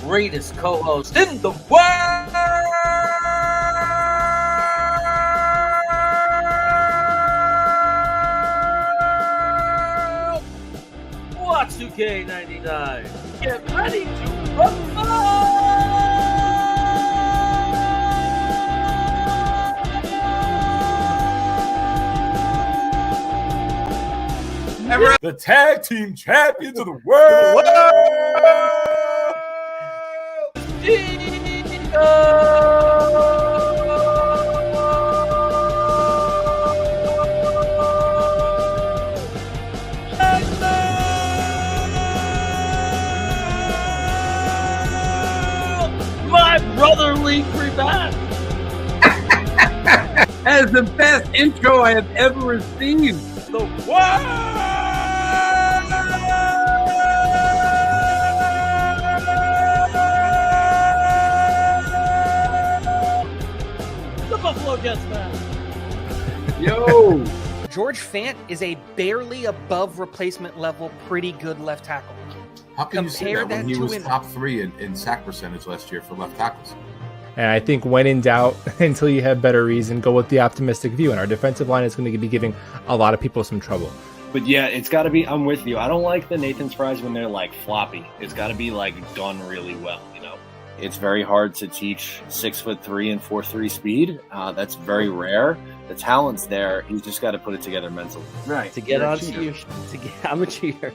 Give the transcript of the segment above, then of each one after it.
greatest co-host in the world, Y2K99. Get ready to rumble! The tag team champions of the world. My brotherly crevasse. That is the best intro I have ever received. The world. The Buffalo Jets man. Yo. George Fant is a barely above replacement level, pretty good left tackle. How can you say Compare that when that he to was him. top 3 in sack percentage last year for left tackles? And I think when in doubt, until you have better reason, go with the optimistic view. And our defensive line is going to be giving a lot of people some trouble. But yeah, it's got to be. I'm with you. I don't like the Nathan's fries when they're like floppy. It's got to be like done really well. You know, it's very hard to teach 6'3" and 4.3 speed. That's very rare. The talent's there. He's just got to put it together mentally. Right. To get You're a on cheater. you, I'm a cheater.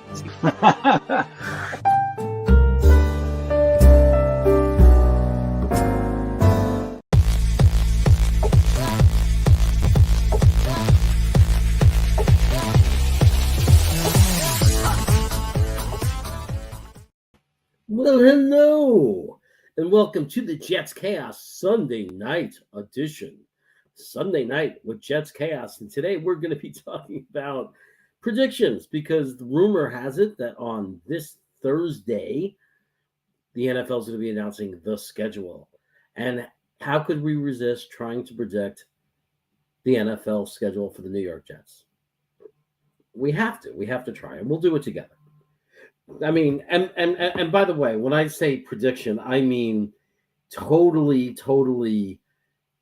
Well, hello, and welcome to the Jets Chaos Sunday Night Edition. Sunday night with Jets Chaos, and today we're going to be talking about predictions because the rumor has it that on this Thursday, the NFL is going to be announcing the schedule. And how could we resist trying to predict the NFL schedule for the New York Jets? We have to try, and we'll do it together. I mean, and by the way, when I say prediction, I mean totally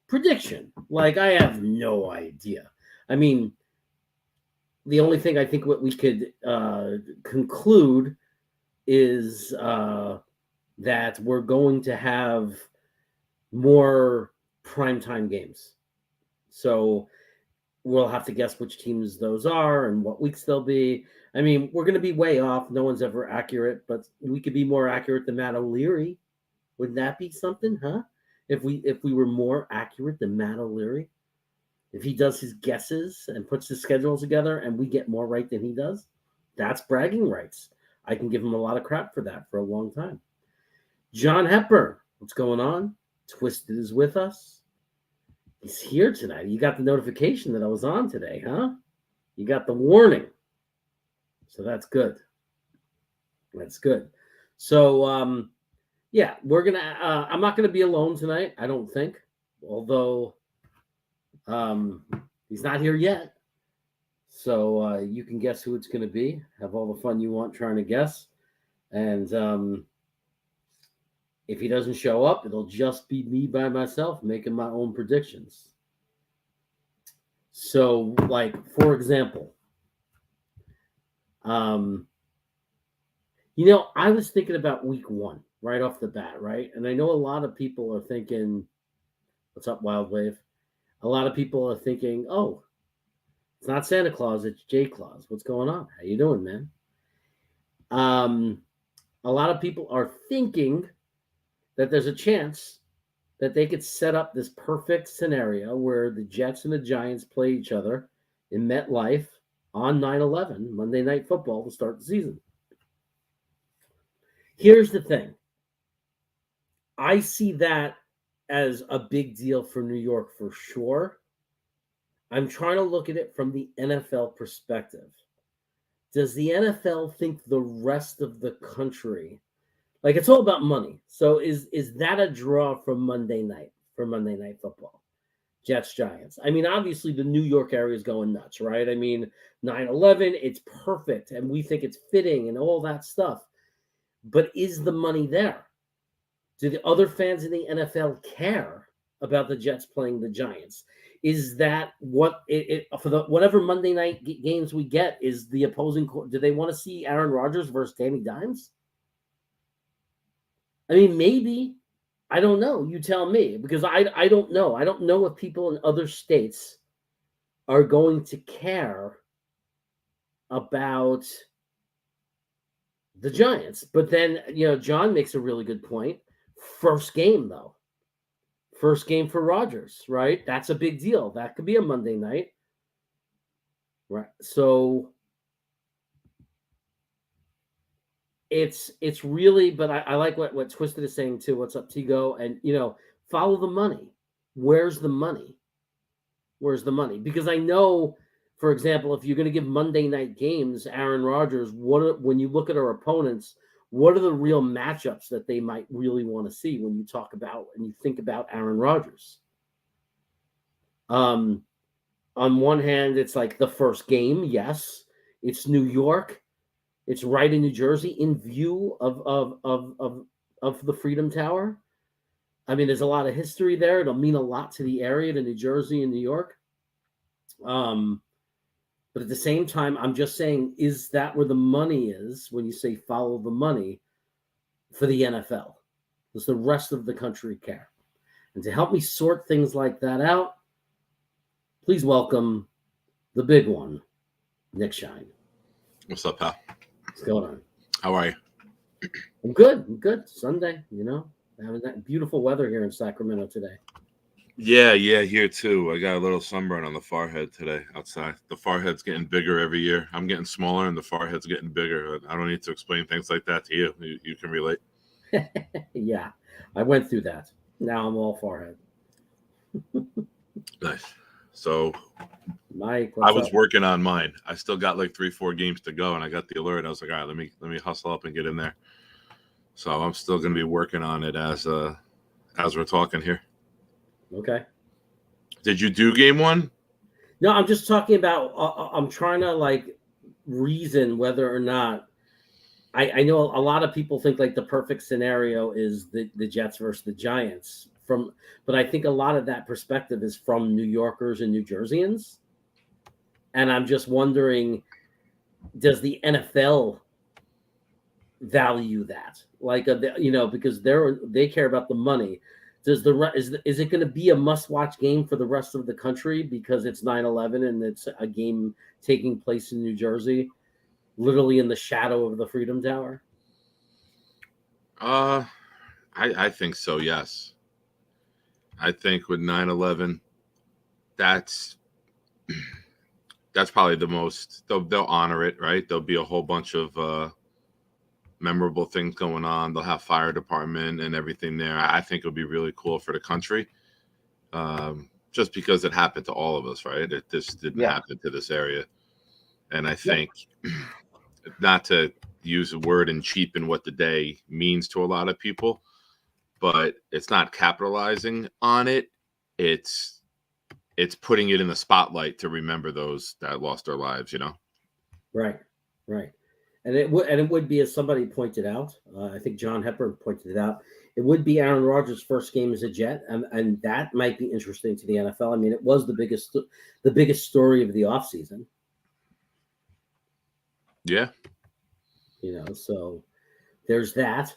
prediction. Like, I have no idea. I mean, the only thing I think what we could conclude is that we're going to have more primetime games. So we'll have to guess which teams those are and what weeks they'll be. I mean, we're going to be way off. No one's ever accurate, but we could be more accurate than Matt O'Leary. Wouldn't that be something, huh? If we were more accurate than Matt O'Leary, if he does his guesses and puts his schedule together and we get more right than he does, that's bragging rights. I can give him a lot of crap for that for a long time. John Hepburn, what's going on? Twisted is with us. He's here tonight. You got the notification that I was on today, huh? You got the warning. So that's good. That's good. So, yeah, we're going to I'm not going to be alone tonight, I don't think. Although he's not here yet. So you can guess who it's going to be. Have all the fun you want trying to guess. And if he doesn't show up, it'll just be me by myself making my own predictions. So, like, for example, you know, I was thinking about week 1 right off the bat, right? And I know a lot of people are thinking, what's up, Wild Wave? A lot of people are thinking, oh, it's not Santa Claus, it's J. Claus. What's going on? How you doing, man? A lot of people are thinking that there's a chance that they could set up this perfect scenario where the Jets and the Giants play each other in MetLife on 9/11, Monday Night Football, to start the season. Here's the thing. I see that as a big deal for New York for sure. I'm trying to look at it from the NFL perspective. Does the NFL think the rest of the country, like, it's all about money. So is that a draw for Monday Night Football? Jets, Giants. I mean, obviously the New York area is going nuts, right? I mean, 9/11, it's perfect, and we think it's fitting and all that stuff. But is the money there? Do the other fans in the NFL care about the Jets playing the Giants? Is that what for the whatever Monday night games we get? Is the opposing? Do they want to see Aaron Rodgers versus Danny Dimes? I mean, maybe. I don't know. You tell me, because I don't know. I don't know if people in other states are going to care about the Giants. But then, John makes a really good point. First game, though. First game for Rodgers, right? That's a big deal. That could be a Monday night. Right. So it's really, but I like what Twisted is saying too. What's up, Tigo? And follow the money. Where's the money? Where's the money? Because I know, for example, if you're going to give Monday night games, Aaron Rodgers, when you look at our opponents, what are the real matchups that they might really want to see when you talk about and you think about Aaron Rodgers? On one hand, it's like the first game. Yes, it's New York. It's right in New Jersey, in view of the Freedom Tower. I mean, there's a lot of history there. It'll mean a lot to the area, to New Jersey and New York. But at the same time, I'm just saying, is that where the money is when you say follow the money for the NFL? Does the rest of the country care? And to help me sort things like that out, please welcome the big one, Nick Shine. What's up, pal? What's going on? How are you? I'm good. I'm good. Sunday, having that beautiful weather here in Sacramento today. Yeah, here too. I got a little sunburn on the forehead today outside. The forehead's getting bigger every year. I'm getting smaller and the forehead's getting bigger. I don't need to explain things like that to you. You can relate. Yeah, I went through that. Now I'm all forehead. Nice. So Mike, I was working on mine. I still got like 3-4 games to go, and I got the alert. I was like, all right, let me hustle up and get in there. So I'm still going to be working on it as we're talking here. Okay. Did you do game one? No, I'm just talking about. I'm trying to reason whether or not. I know a lot of people think like the perfect scenario is the Jets versus the Giants. But I think a lot of that perspective is from New Yorkers and New Jerseyans, and I'm just wondering, does the NFL value that? Because they care about the money. Is it going to be a must-watch game for the rest of the country because it's 9/11 and it's a game taking place in New Jersey, literally in the shadow of the Freedom Tower? I think so. Yes. I think with 9/11, that's probably the most. They'll honor it, right? There'll be a whole bunch of memorable things going on. They'll have fire department and everything there. I think it'll be really cool for the country, just because it happened to all of us, right? This didn't happen to this area, and I think not to use a word and cheapen what the day means to a lot of people, but it's not capitalizing on it. It's putting it in the spotlight to remember those that lost their lives, Right. And it would be, as somebody pointed out, I think John Hepburn pointed it out, it would be Aaron Rodgers' first game as a Jet, and that might be interesting to the NFL. I mean, it was the biggest story of the offseason. Yeah. So there's that.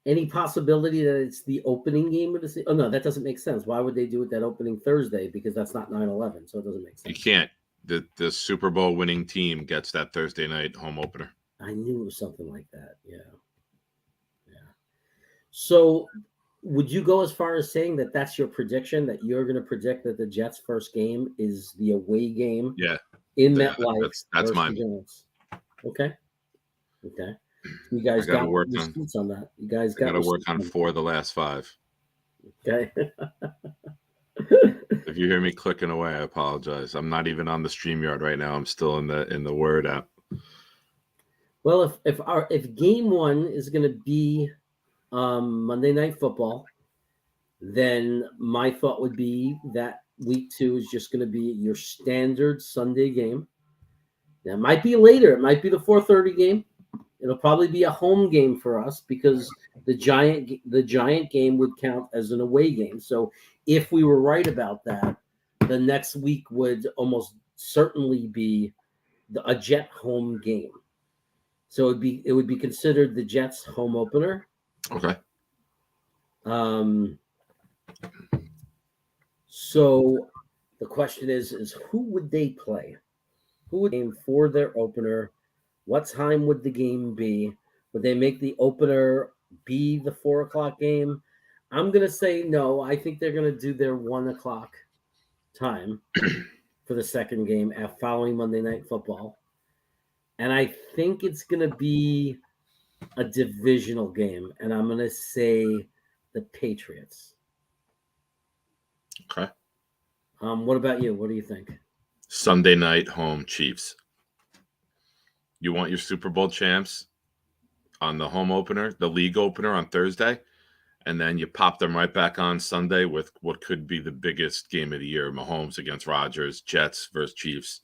Any possibility that it's the opening game of the season? Oh, no, that doesn't make sense. Why would they do it that opening Thursday? Because that's not 9/11, so it doesn't make sense. You can't. The Super Bowl winning team gets that Thursday night home opener. I knew it was something like that. Yeah. So would you go as far as saying that that's your prediction, that you're going to predict that the Jets' first game is the away game? Yeah. In MetLife. That's mine. Okay. You guys got to work on that. You guys got to work on 4 of the last 5. Okay. If you hear me clicking away, I apologize. I'm not even on the StreamYard right now. I'm still in the Word app. Well, if game one is going to be Monday Night Football, then my thought would be that week 2 is just going to be your standard Sunday game. Now, it might be later. It might be the 4:30 game. It'll probably be a home game for us because the giant game would count as an away game. So if we were right about that, the next week would almost certainly be a Jet home game. So it would be considered the Jets home opener. Okay. So the question is who would they play? Who would game for their opener? What time would the game be? Would they make the opener be the 4:00 game? I'm gonna say no. I think they're gonna do their 1:00 time for the second game following Monday Night Football, and I think it's gonna be a divisional game, and I'm gonna say the Patriots. Okay. What about you? What do you think? Sunday night home Chiefs. You want your Super Bowl champs on the home opener, the league opener on Thursday, and then you pop them right back on Sunday with what could be the biggest game of the year, Mahomes against Rodgers, Jets versus Chiefs.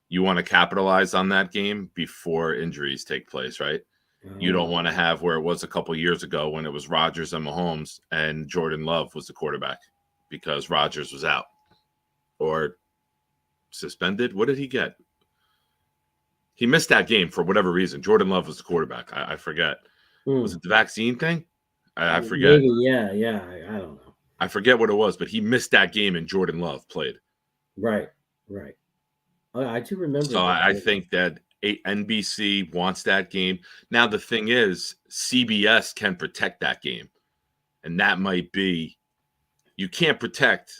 You want to capitalize on that game before injuries take place, right? You don't want to have where it was a couple years ago when it was Rodgers and Mahomes and Jordan Love was the quarterback because Rodgers was out or suspended. What did he get? He missed that game for whatever reason. Jordan Love was the quarterback. I forget. Was it the vaccine thing? I forget. Maybe, yeah. I don't know. I forget what it was, but he missed that game and Jordan Love played. Right. I do remember. So I think that NBC wants that game. Now, the thing is, CBS can protect that game. And that might be, you can't protect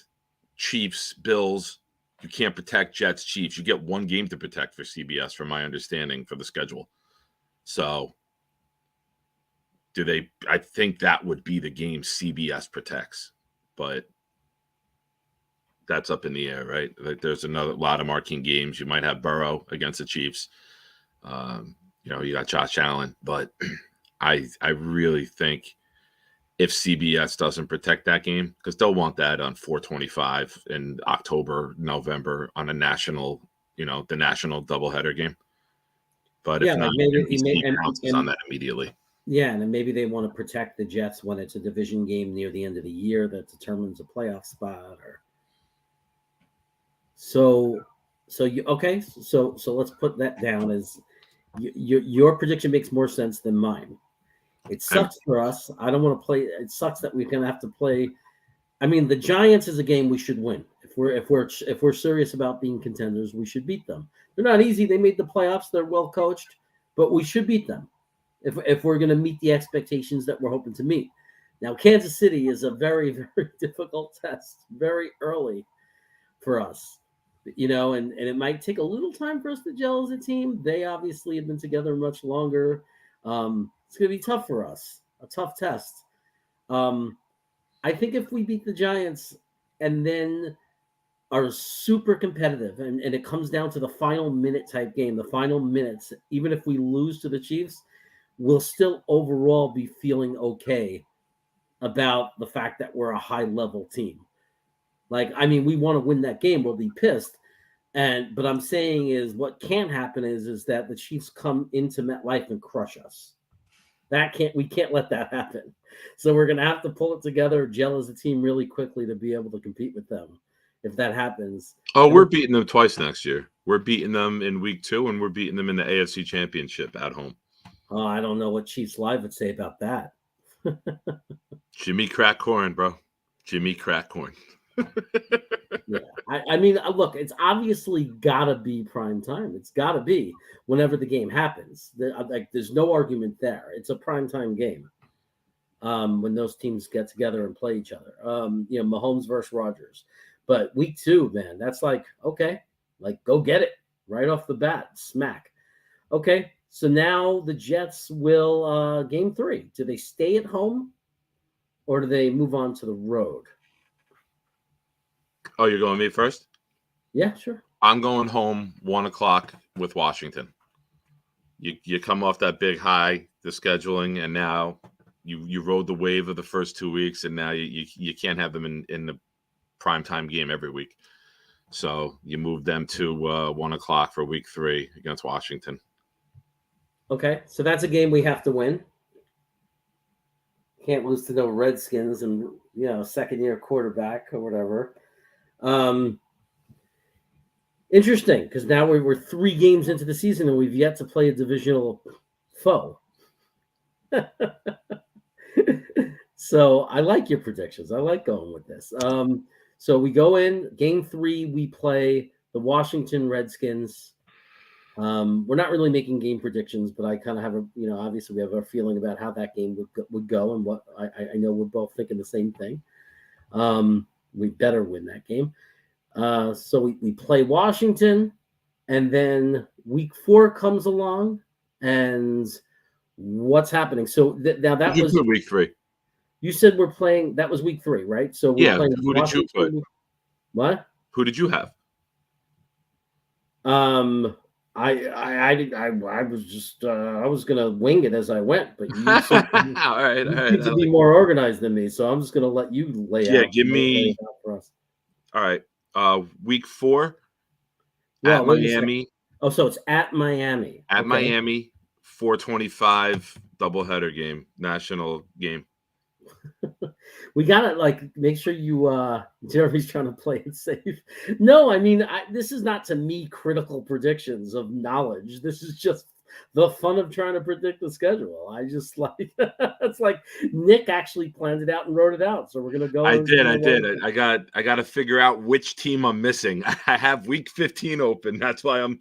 Chiefs, Bills. You can't protect Jets, Chiefs. You get one game to protect for CBS, from my understanding, for the schedule. So I think that would be the game CBS protects. But that's up in the air, right? Like there's a lot of marquee games. You might have Burrow against the Chiefs. You got Josh Allen. But I really think if CBS doesn't protect that game, because they'll want that on 425 in October, November on a national, the national doubleheader game. But if not, NBC pounces on that immediately. Yeah, and then maybe they want to protect the Jets when it's a division game near the end of the year that determines a playoff spot. So let's put that down as your prediction makes more sense than mine. It sucks for us. I don't want to play. It sucks that we're going to have to play. I mean, the Giants is a game we should win. If we're serious about being contenders, we should beat them. They're not easy. They made the playoffs. They're well coached, but we should beat them if we're going to meet the expectations that we're hoping to meet. Now, Kansas City is a very, very difficult test, very early for us, and it might take a little time for us to gel as a team. They obviously have been together much longer. It's going to be tough for us, a tough test. I think if we beat the Giants and then are super competitive and it comes down to the final minute type game, the final minutes, even if we lose to the Chiefs, we'll still overall be feeling okay about the fact that we're a high-level team. We want to win that game. We'll be pissed. But I'm saying is what can happen is that the Chiefs come into MetLife and crush us. We can't let that happen. So we're going to have to pull it together, gel as a team really quickly to be able to compete with them. If that happens. We're beating them twice next year. We're beating them in week 2 and we're beating them in the AFC Championship at home. I don't know what Chiefs Live would say about that. Jimmy crack corn, bro. Jimmy crack corn. Yeah. Look, it's obviously got to be prime time. It's got to be whenever the game happens. There's no argument there. It's a prime time game when those teams get together and play each other. Mahomes versus Rodgers. But week 2, man, that's okay, go get it right off the bat, smack. Okay, so now the Jets will game 3. Do they stay at home or do they move on to the road? Oh, you're going me first? Yeah, sure. I'm going home 1:00 with Washington. You come off that big high, the scheduling, and now you rode the wave of the first 2 weeks, and now you can't have them in the primetime game every week. So you move them to 1:00 for week 3 against Washington. Okay, so that's a game we have to win. Can't lose to no Redskins and second year quarterback or whatever. Interesting, because now we're 3 games into the season and we've yet to play a divisional foe. So I like your predictions. I like going with this. So we go in game 3. We play the Washington Redskins. We're not really making game predictions, but I kind of have obviously we have a feeling about how that game would go, and what I know we're both thinking the same thing. We better win that game. So we play Washington, and then week 4 comes along, and what's happening? So now that was week 3. You said we're playing. That was week 3, right? So we're playing. Who did you put? What? Who did you have? I was just I was gonna wing it as I went, but you seem all right. to be more organized than me, so I'm just gonna let you lay out. Yeah, give me. For us. All right. Week 4 at Miami. Oh, so it's at Miami. At Miami, 4:25 doubleheader game, national game. We gotta make sure you Jeremy's trying to play it safe. No, I mean this is not to me critical predictions of knowledge. This is just the fun of trying to predict the schedule. I just it's like Nick actually planned it out and wrote it out. So we're gonna go. I did. I got to figure out which team I'm missing. I have week 15 open. That's why I'm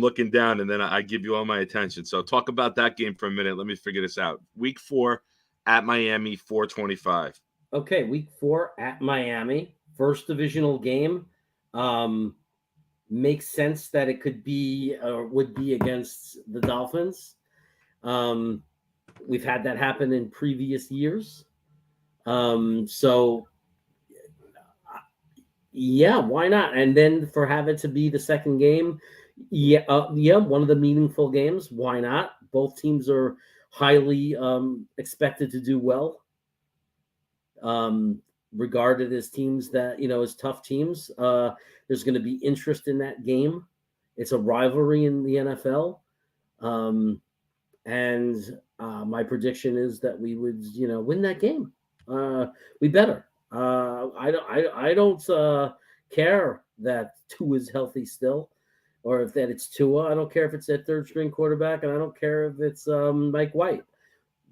looking down, and then I give you all my attention. So talk about that game for a minute. Let me figure this out. Week 4 at Miami, 4:25. Okay, week 4 at Miami, first divisional game. Makes sense that it could be or would be against the Dolphins. We've had that happen in previous years. So yeah, why not? And then for have it to be the second game, one of the meaningful games. Why not? Both teams are highly expected to do well. Regarded as teams that as tough teams. There's going to be interest in that game. It's a rivalry in the NFL, and my prediction is that we would win that game. We better. I don't care that Tua is healthy still, or if that it's Tua. I don't care if it's that third string quarterback, and I don't care if it's Mike White.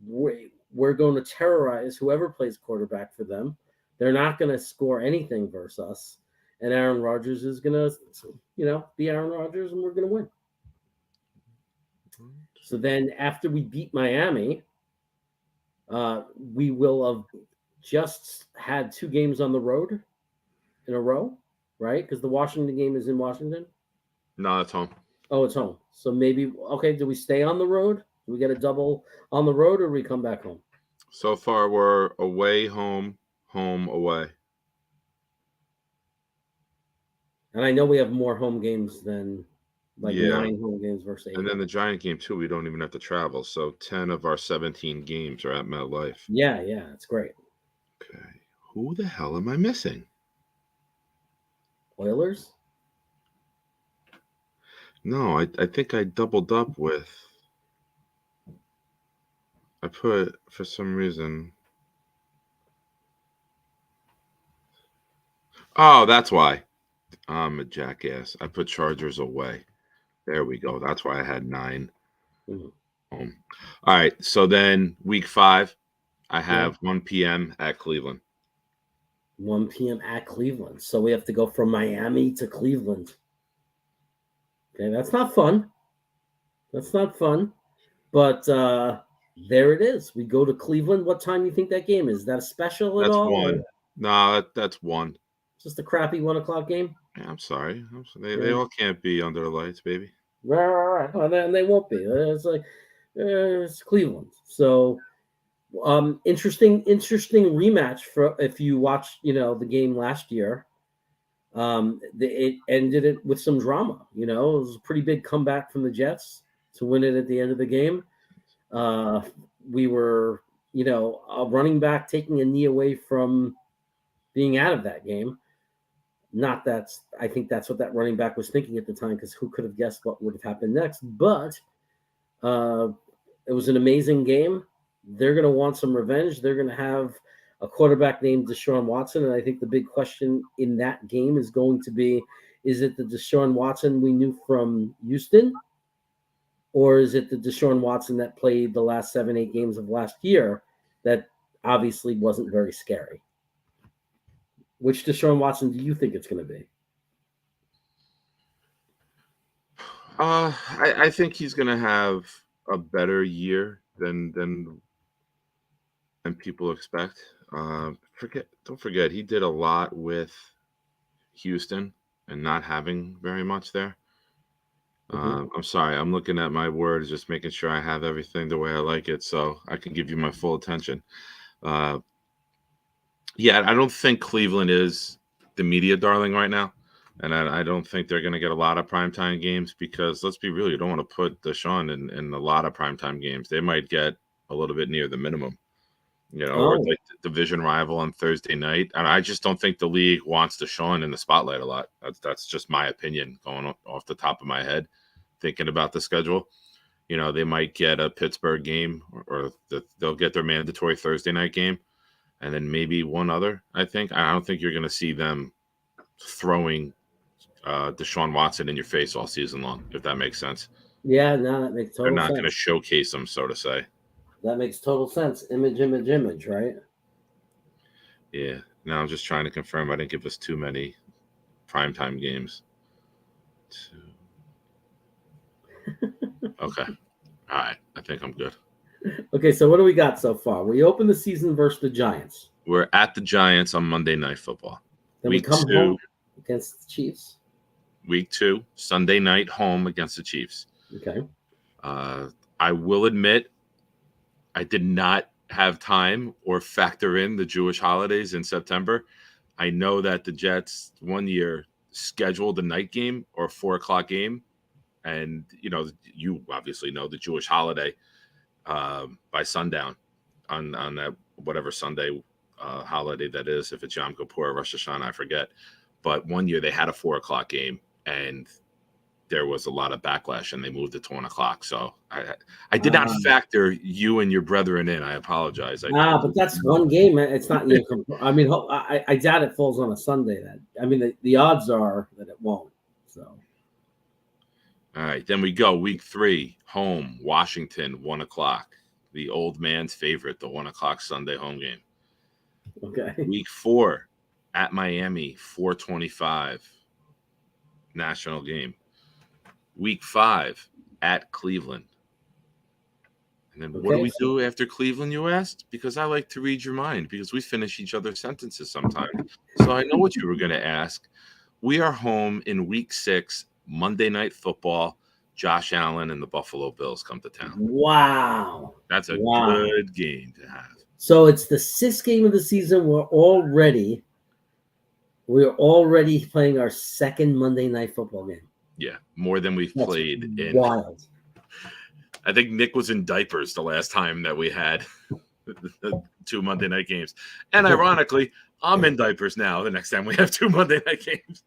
We're going to terrorize whoever plays quarterback for them. They're not going to score anything versus us. And Aaron Rodgers is going to, be Aaron Rodgers, and we're going to win. So then after we beat Miami, we will have just had 2 games on the road in a row, right? Because the Washington game is in Washington. No, it's home. Oh, it's home. So maybe, do we stay on the road? Do we get a double on the road, or do we come back home? So far, we're away, home, home, away. And I know we have more home games than 9 home games versus 8. And then the Giant game, too, we don't even have to travel. So 10 of our 17 games are at MetLife. Yeah, it's great. Okay. Who the hell am I missing? Oilers? No, I think I doubled up with. I put, for some reason. Oh, that's why. I'm a jackass. I put Chargers away. There we go. That's why I had 9. Mm-hmm. All right. So then week 5, I have 1 p.m. at Cleveland. 1 p.m. at Cleveland. So we have to go from Miami to Cleveland. Okay, that's not fun. But there it is. We go to Cleveland. What time do you think that game is? Is that a special at all? That's 1. No, that's 1. Just a crappy 1:00 game? Yeah, I'm sorry. They all can't be under the lights, baby. Right. Well, then they won't be. It's it's Cleveland. So interesting rematch for if you watch the game last year. It ended it with some drama. It was a pretty big comeback from the Jets to win it at the end of the game. We were a running back taking a knee away from being out of that game. Not that I think that's what that running back was thinking at the time, because who could have guessed what would have happened next? But It was an amazing game. They're going to want some revenge. They're going to have a quarterback named Deshaun Watson. And I think the big question in that game is going to be, is it the Deshaun Watson we knew from Houston? Or is it the Deshaun Watson that played the last 7-8 games of last year that obviously wasn't very scary? Which Deshaun Watson do you think it's going to be? I think he's going to have a better year than people expect. Don't forget, he did a lot with Houston and not having very much there. I'm sorry, I'm looking at my words, just making sure I have everything the way I like it, so I can give you my full attention. Yeah, I don't think Cleveland is the media darling right now, and I don't think they're going to get a lot of primetime games because, let's be real, you don't want to put Deshaun in a lot of primetime games. They might get a little bit near the minimum, or like the division rival on Thursday night. And I just don't think the league wants Deshaun in the spotlight a lot. That's just my opinion going off the top of my head, thinking about the schedule. They might get a Pittsburgh game or they'll get their mandatory Thursday night game. And then maybe one other, I think. I don't think you're going to see them throwing Deshaun Watson in your face all season long, if that makes sense. Yeah, no, that makes total sense. They're not going to showcase him, so to say. That makes total sense. Image, right? Yeah. Now I'm just trying to confirm I didn't give us too many primetime games. Okay. All right. I think I'm good. Okay, so what do we got so far? We open the season versus the Giants. We're at the Giants on Monday Night Football. Then we come home against the Chiefs. Week 2, Sunday night home against the Chiefs. Okay. I will admit, I did not have time or factor in the Jewish holidays in September. I know that the Jets one year scheduled a night game or a 4:00 game. And, you obviously know the Jewish holiday by sundown on that whatever Sunday holiday that is. If it's Yom Kippur or Rosh Hashanah, I forget. But one year they had a 4:00 game and there was a lot of backlash and they moved it to 1:00. So I did not factor you and your brethren in. I apologize. But that's one game. It's not. I mean, I doubt it falls on a Sunday. The odds are that it won't. So. All right, then we go week 3, home, Washington, 1:00. The old man's favorite, the 1:00 Sunday home game. Okay. Week 4 at Miami, 4:25 national game. Week 5 at Cleveland. And then what do we do after Cleveland, you asked? Because I like to read your mind because we finish each other's sentences sometimes. So I know what you were going to ask. We are home in week 6, Monday Night Football. Josh Allen and the Buffalo Bills come to town. Wow. That's a good game to have. So it's the 6th game of the season. We're already playing our 2nd Monday Night Football game. Yeah, more than we've played in. Wild. I think Nick was in diapers the last time that we had the 2 Monday night games. And ironically, I'm in diapers now the next time we have 2 Monday night games.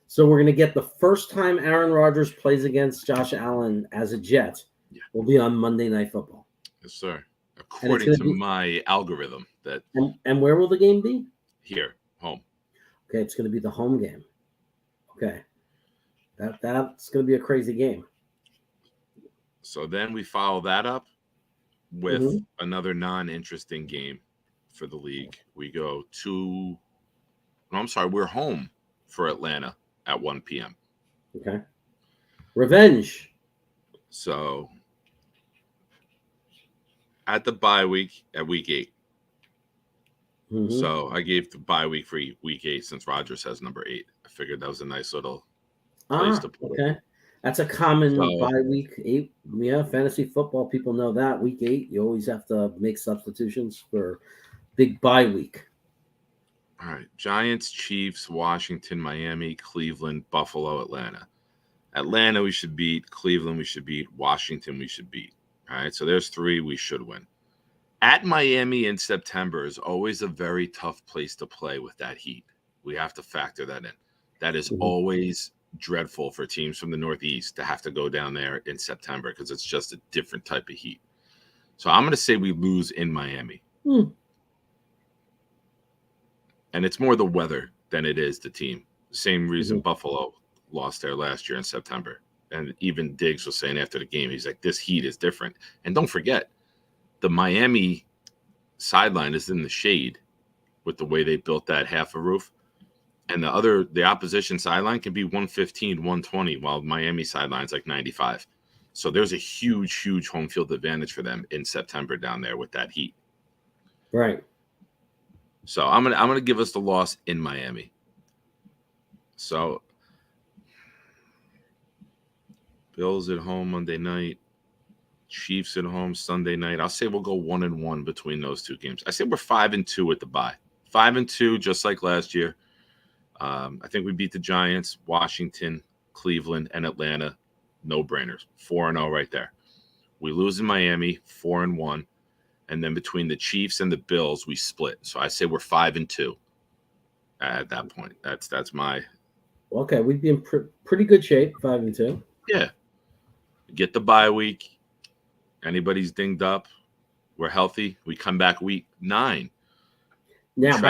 So we're going to get the first time Aaron Rodgers plays against Josh Allen as a Jet. Yeah. Will be on Monday Night Football. Yes, sir. According to my algorithm. And where will the game be? Here, home. Okay, it's going to be the home game. Okay. That's going to be a crazy game. So then we follow that up with another non-interesting game for the league. We go to we're home for Atlanta at 1 p.m. Okay. Revenge. So at the bye week at week 8. So I gave the bye week for week 8 since Rodgers has number 8. I figured that was a nice little place to put it. That's a common bye week 8. Yeah, fantasy football people know that. Week 8, you always have to make substitutions for big bye week. All right. Giants, Chiefs, Washington, Miami, Cleveland, Buffalo, Atlanta. Atlanta we should beat. Cleveland we should beat. Washington we should beat. All right. So there's 3 we should win. At Miami in September is always a very tough place to play with that heat. We have to factor that in. That is always dreadful for teams from the Northeast to have to go down there in September because it's just a different type of heat. So I'm going to say we lose in Miami. And it's more the weather than it is the team. Same reason Buffalo lost there last year in September. And even Diggs was saying after the game, he's like, this heat is different. And don't forget, the Miami sideline is in the shade with the way they built that half a roof. And the opposition sideline can be 115, 120, while Miami sideline's like 95. So there's a huge, huge home field advantage for them in September down there with that heat. Right. So I'm gonna give us the loss in Miami. So Bills at home Monday night, Chiefs at home Sunday night. I'll say we'll go 1-1 between those two games. I say we're 5-2 at the bye. 5-2, just like last year. I think we beat the Giants, Washington, Cleveland, and Atlanta. No brainers. 4-0 right there. We lose in Miami, 4-1. And then between the Chiefs and the Bills, we split. So I say we're 5-2 at that point. That's my. Okay, we'd be in pretty good shape, 5-2. Yeah. Get the bye week. Anybody's dinged up. We're healthy. We come back week 9. Now,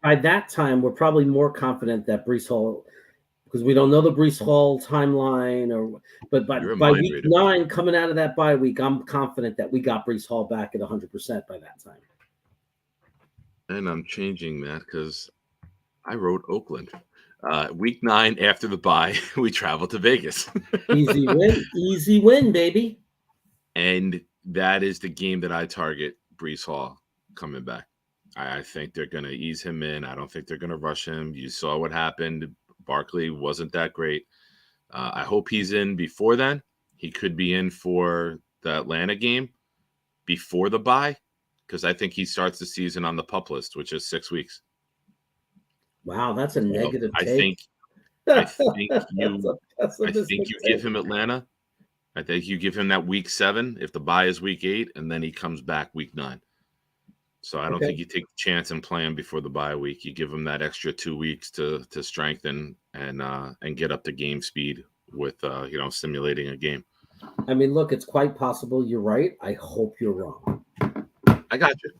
by that time, we're probably more confident that Breece Hall, because we don't know the Breece Hall timeline, but by week 9, coming out of that bye week, I'm confident that we got Breece Hall back at 100% by that time. And I'm changing that because I wrote Oakland. Week 9 after the bye, we travel to Vegas. Easy win, baby. And that is the game that I target Breece Hall coming back. I think they're going to ease him in. I don't think they're going to rush him. You saw what happened. Barkley wasn't that great. I hope he's in before then. He could be in for the Atlanta game before the bye because I think he starts the season on the PUP list, which is 6 weeks. Wow, that's a negative take. I think you give him Atlanta. I think you give him that week 7 if the bye is week 8, and then he comes back week 9. So I don't think you take the chance and play him before the bye week. You give him that extra 2 weeks to strengthen and get up to game speed with simulating a game. I mean, look, it's quite possible you're right. I hope you're wrong. I got you.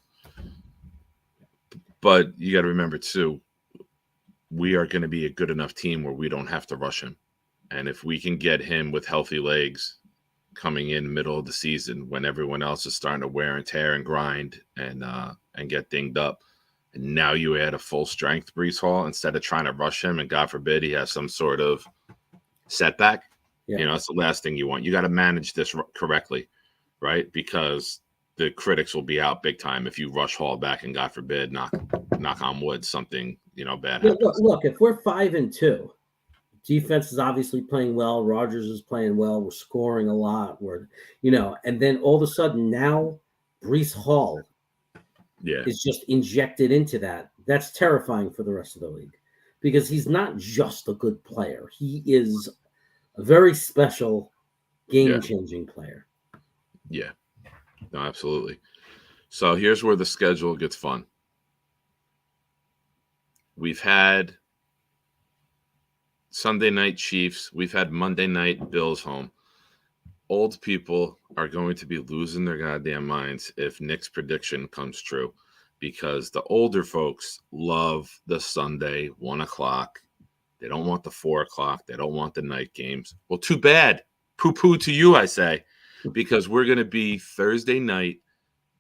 But you got to remember too, we are going to be a good enough team where we don't have to rush him. And if we can get him with healthy legs coming in middle of the season when everyone else is starting to wear and tear and grind and get dinged up, and now you add a full strength Breece Hall instead of trying to rush him and God forbid he has some sort of setback. That's the last thing you want. You got to manage this correctly, right? Because the critics will be out big time if you rush Hall back and God forbid, knock on wood, something bad happens. Look, if we're 5-2, defense is obviously playing well. Rodgers is playing well. We're scoring a lot. And then all of a sudden now Breece Hall is just injected into that. That's terrifying for the rest of the league because he's not just a good player. He is a very special game-changing player. Yeah, no, absolutely. So here's where the schedule gets fun. We've had Sunday night Chiefs. We've had Monday night Bills home. Old people are going to be losing their goddamn minds if Nick's prediction comes true because the older folks love the Sunday 1 o'clock. They don't want the 4 o'clock. They don't want the night games. Well, too bad. Poo-poo to you, I say, because we're going to be Thursday night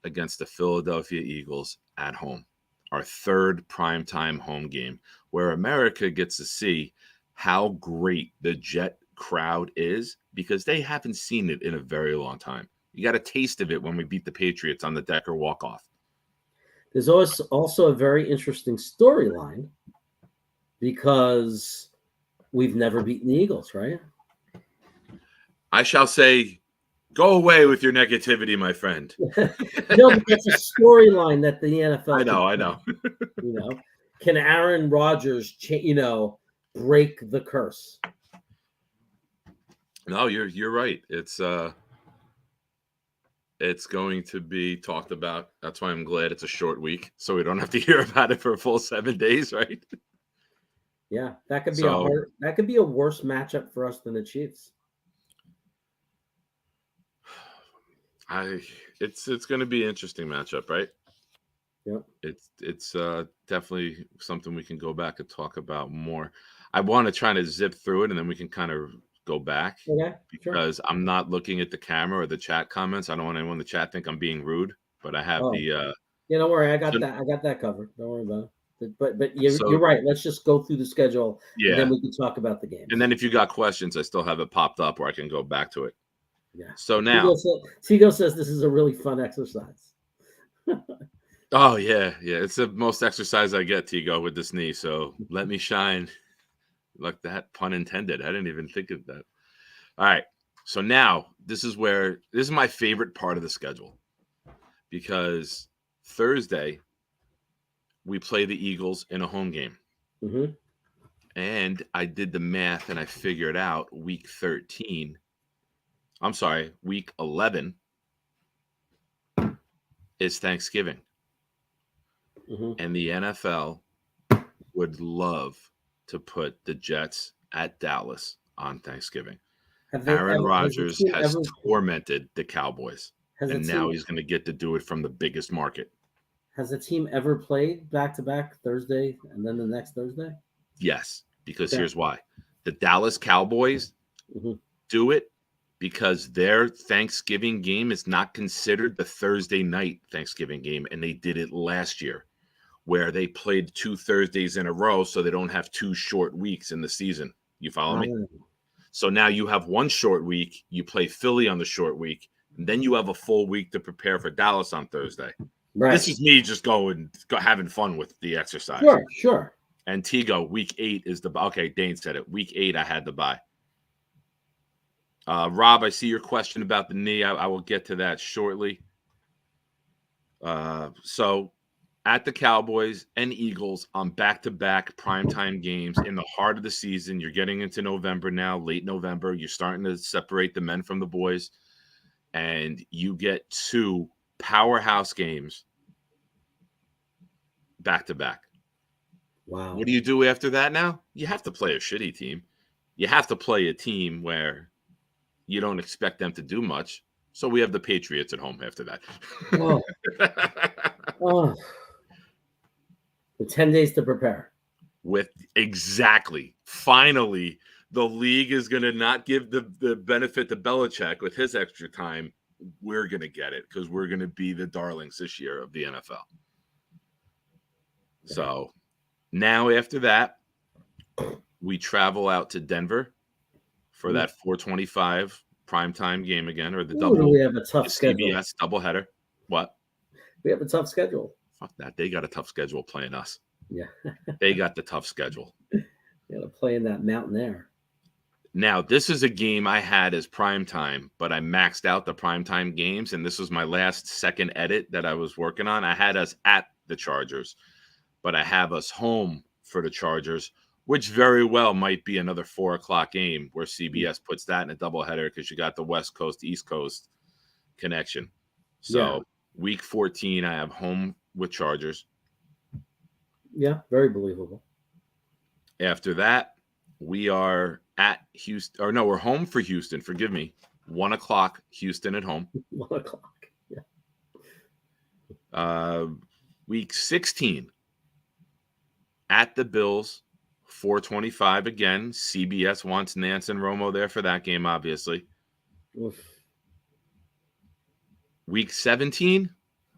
against the Philadelphia Eagles at home, our third primetime home game where America gets to see how great the Jet crowd is because they haven't seen it in a very long time. You got a taste of it when we beat the Patriots on the Decker walk-off. There's also a very interesting storyline because we've never beaten the Eagles, right? I shall say, go away with your negativity, my friend. No, but that's a storyline that the NFL. I know. Can Aaron Rodgers, break the curse? No, you're right. It's going to be talked about. That's why I'm glad it's a short week, so we don't have to hear about it for a full 7 days, right? Yeah, that could be So a worse matchup for us than the Chiefs. it's going to be an interesting matchup, right? Yep. It's definitely something we can go back and talk about more. I want to try to zip through it and then we can kind of go back Okay, sure. because I'm not looking at the camera or the chat comments. I don't want anyone in the chat think I'm being rude, but I have Oh, the yeah, don't worry. I got so, that. I got that covered. Don't worry about it. But you're so right. Let's just go through the schedule and then yeah. we can talk about the games. And then if you got questions, I still have it popped up where I can go back to it. Yeah. So now, Tigo says this is a really fun exercise. oh yeah, it's the most exercise I get, Tigo, with this knee. So let me shine. Like that, pun intended. I didn't even think of that. All right. So now this is my favorite part of the schedule because Thursday we play the Eagles in a home game. Mm-hmm. And I did the math and I figured out week 11 is Thanksgiving. Mm-hmm. And the NFL would love to put the Jets at Dallas on Thanksgiving. Aaron Rodgers has tormented the Cowboys, and now he's going to get to do it from the biggest market. Has the team ever played back-to-back Thursday and then the next Thursday? Yes, because here's why. The Dallas Cowboys do it because their Thanksgiving game is not considered the Thursday night Thanksgiving game, and they did it last year where they played 2 Thursdays in a row so they don't have 2 short weeks in the season. You follow me? So now you have 1 short week, you play Philly on the short week, and then you have a full week to prepare for Dallas on Thursday. Right. This is me just having fun with the exercise. Sure. And Tigo, week 8 is okay, Dane said it. Week 8, I had the bye. Rob, I see your question about the knee. I will get to that shortly. So at the Cowboys and Eagles on back-to-back primetime games in the heart of the season. You're getting into November now, late November. You're starting to separate the men from the boys. And you get 2 powerhouse games back-to-back. Wow. What do you do after that now? You have to play a shitty team. You have to play a team where you don't expect them to do much. So we have the Patriots at home after that. Oh. 10 days to prepare. Finally, the league is going to not give the benefit to Belichick with his extra time. We're going to get it because we're going to be the darlings this year of the NFL. So now after that, we travel out to Denver for that 4:25 primetime game again, or the double. We have a tough schedule. CBS doubleheader. What? We have a tough schedule. Fuck that. They got a tough schedule playing us. Yeah. They got the tough schedule. You got to play in that mountain air. Now, this is a game I had as primetime, but I maxed out the primetime games, and this was my last second edit that I was working on. I had us at the Chargers, but I have us home for the Chargers, which very well might be another 4 o'clock game where CBS puts that in a doubleheader because you got the West Coast, East Coast connection. So week 14, I have home with Chargers. Yeah, very believable. After that, we are at Houston. Or no, we're home for Houston. Forgive me. 1 o'clock, Houston at home. 1 o'clock. Yeah. Week 16, at the Bills, 4:25 again. CBS wants Nance and Romo there for that game, obviously. Oof. Week 17,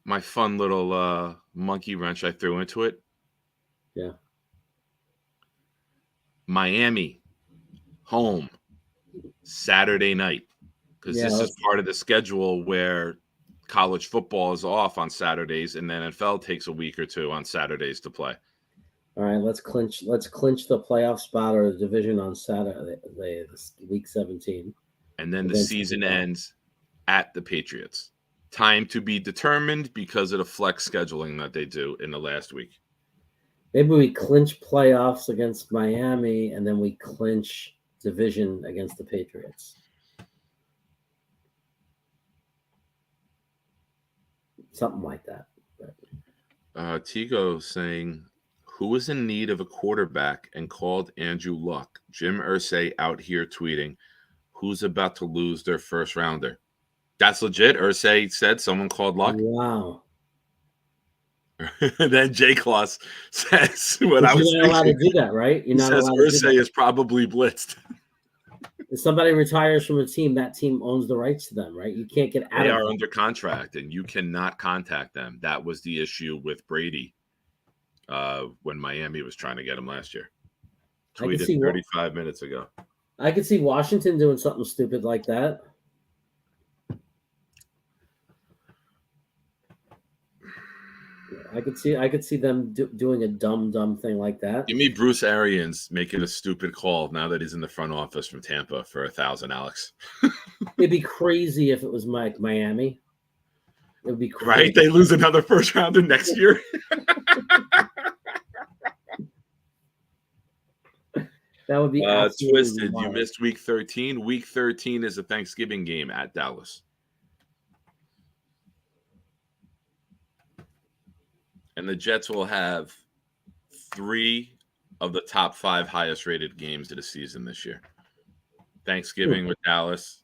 my fun little monkey wrench I threw into it. Yeah. Miami, home, Saturday night. Because this is part of the schedule where college football is off on Saturdays and the NFL takes a week or 2 on Saturdays to play. All right, let's clinch the playoff spot or the division on Saturday, week 17. And then the season ends at the Patriots. Time to be determined because of the flex scheduling that they do in the last week. Maybe we clinch playoffs against Miami and then we clinch division against the Patriots. Something like that. Tigo saying, Who is in need of a quarterback and called Andrew Luck? Jim Irsay out here tweeting, who's about to lose their first rounder? That's legit. Irsay said someone called Luck. Wow. Then Jay Kloss says what But I was you're not allowed to thinking. do that, right? You're He not says allowed to do Irsay that. is probably blitzed. If somebody retires from a team, that team owns the rights to them, right? You can't get out They of are it. under contract, and you cannot contact them. That was the issue with Brady when Miami was trying to get him last year. I can Tweeted see 35 minutes ago. I could see Washington doing something stupid like that. I could see them doing a dumb thing like that. Give me Bruce Arians making a stupid call now that he's in the front office from Tampa for $1,000, Alex. It'd be crazy if it was Miami. It would be crazy. Right? They lose another first rounder next year. That would be Twisted. wild. You missed week 13. Week 13 is a Thanksgiving game at Dallas. And the Jets will have 3 of the top 5 highest rated games of the season this year. Thanksgiving with Dallas,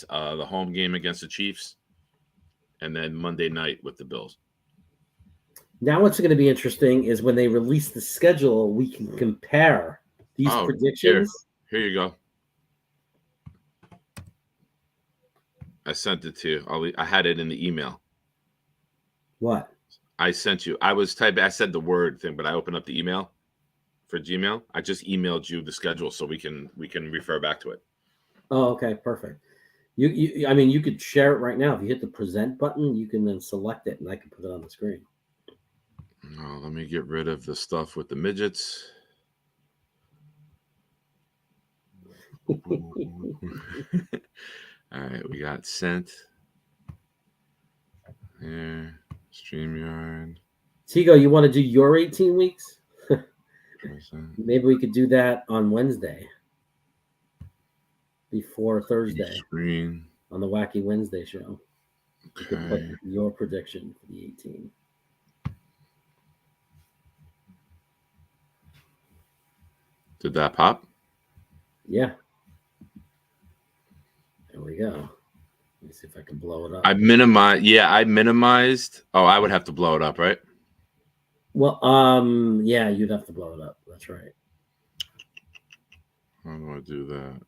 the home game against the Chiefs, and then Monday night with the Bills. Now what's going to be interesting is when they release the schedule, we can compare these predictions. Here you go. I sent it to you. I had it in the email. What? I sent you. I was typing. I said the word thing, but I opened up the email for Gmail. I just emailed you the schedule so we can refer back to it. Oh, okay, perfect. You could share it right now. If you hit the present button, you can then select it, and I can put it on the screen. Oh, let me get rid of the stuff with the midgets. All right, we got sent. Here, StreamYard. Tigo, you want to do your 18 weeks? Maybe we could do that on Wednesday before Thursday Screen. on the Wacky Wednesday show. You could put Okay. your prediction for the 18. Did that pop? Yeah. There we go. Let me see if I can blow it up. I minimized. Oh, I would have to blow it up, right? Well, yeah, you'd have to blow it up. That's right. How do I do that?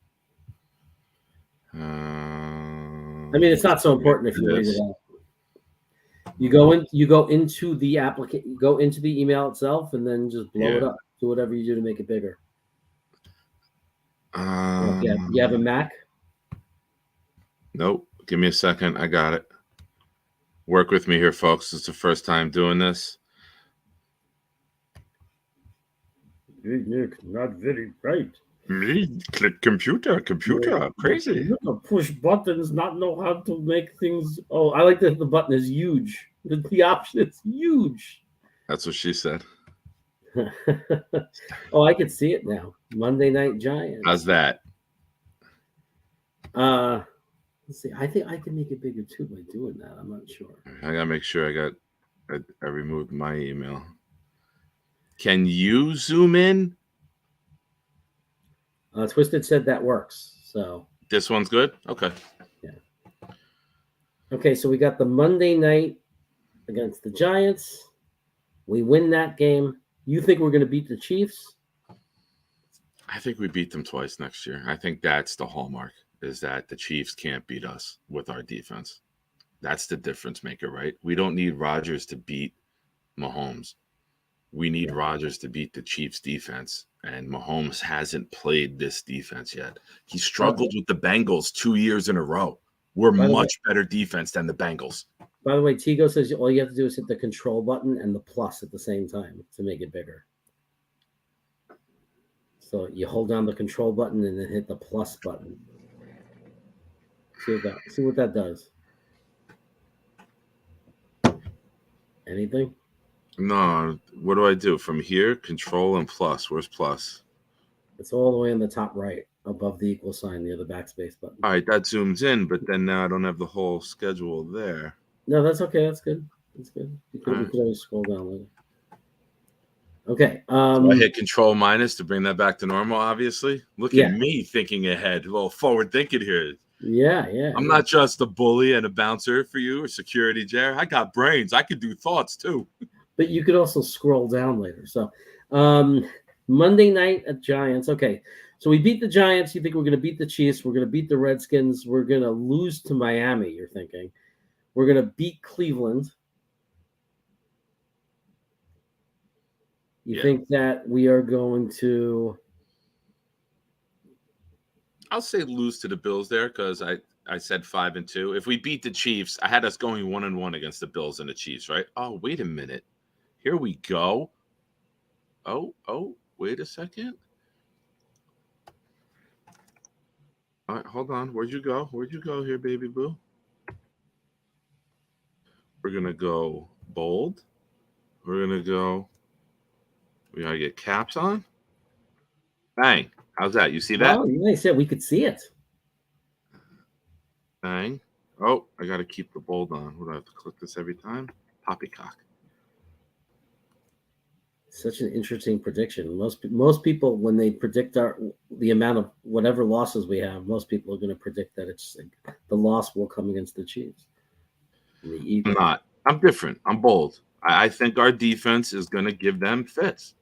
I mean, it's not so important if you read it out. You go into the application, go into the email itself, and then just blow it up. Do whatever you do to make it bigger. You have a Mac? Nope. Give me a second. I got it. Work with me here, folks. It's the first time doing this. Not very bright. Click computer, crazy. You can push buttons, not know how to make things. Oh, I like that the button is huge. The option is huge. That's what she said. Oh, I can see it now. Monday Night Giants. How's that? Let's see. I think I can make it bigger too by doing that. I'm not sure. I gotta make sure I removed my email. Can you zoom in? Twisted said that works. So This one's good? Okay. yeah. Okay, so we got the Monday night against the Giants. We win that game. You think we're going to beat the Chiefs? I think we beat them twice next year. I think that's the hallmark, is that the Chiefs can't beat us with our defense. That's the difference maker, right? We don't need Rodgers to beat Mahomes. We need Rodgers to beat the Chiefs defense, and Mahomes hasn't played this defense yet. He struggled with the Bengals 2 years in a row. We're much better defense than the Bengals. By the way, Tigo says all you have to do is hit the control button and the plus at the same time to make it bigger. So you hold down the control button and then hit the plus button. See what that does. Anything? No, what do I do? From here, control and plus. Where's plus? It's all the way in the top right, above the equal sign near the backspace button. All right, that zooms in, but then now I don't have the whole schedule there. No, that's okay. That's good. That's good. You can always scroll down later. Okay. So I hit control minus to bring that back to normal, obviously. Look Yeah. at me thinking ahead. A little forward thinking here. Yeah. I'm not just a bully and a bouncer for you or security, Jared. I got brains. I could do thoughts too. But you could also scroll down later. So Monday night at Giants. Okay. So we beat the Giants. You think we're going to beat the Chiefs? We're going to beat the Redskins. We're going to lose to Miami, you're thinking. We're going to beat Cleveland. You think that we are going to... I'll say lose to the Bills there because I said 5-2. If we beat the Chiefs, I had us going 1-1 against the Bills and the Chiefs, right? Oh, wait a minute. Here we go. Oh, wait a second. All right, hold on. Where'd you go? Where'd you go here, baby boo? We're going to go bold. We're going to go. We got to get caps on. Bang. How's that? You see that? Oh, nice. Yeah, we could see it. Bang. Oh, I got to keep the bold on. Would I have to click this every time? Poppycock. Such an interesting prediction. Most people, when they predict the amount of whatever losses we have, most people are going to predict that it's the loss will come against the Chiefs. I'm not. I'm different. I'm bold. I think our defense is going to give them fits.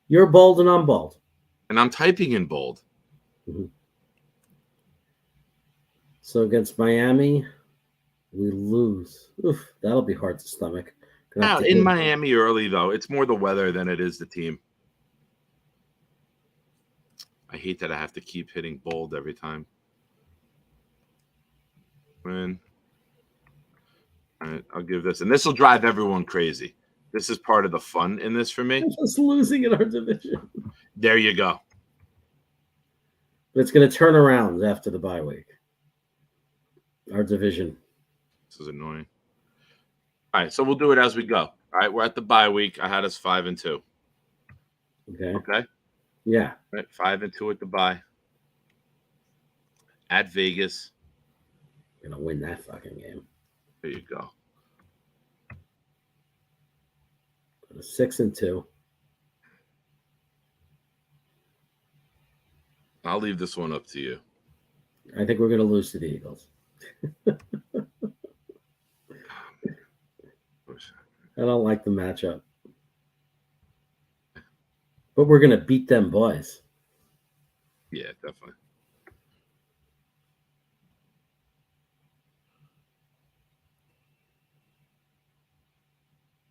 You're bold and I'm bold. And I'm typing in bold. Mm-hmm. So against Miami, we lose. Oof, that'll be hard to stomach. Now, in Miami early, though, it's more the weather than it is the team. I hate that I have to keep hitting bold every time. Win. All right, I'll give this. And this will drive everyone crazy. This is part of the fun in this for me. Just losing in our division. There you go. But it's going to turn around after the bye week. Our division. This is annoying. All right, so we'll do it as we go. All right, we're at the bye week. I had us 5-2. Okay. Yeah. All right, 5-2 at the bye. At Vegas. Gonna win that fucking game. There you go. 6-2. I'll leave this one up to you. I think we're gonna lose to the Eagles. I don't like the matchup. But we're going to beat them boys. Yeah, definitely.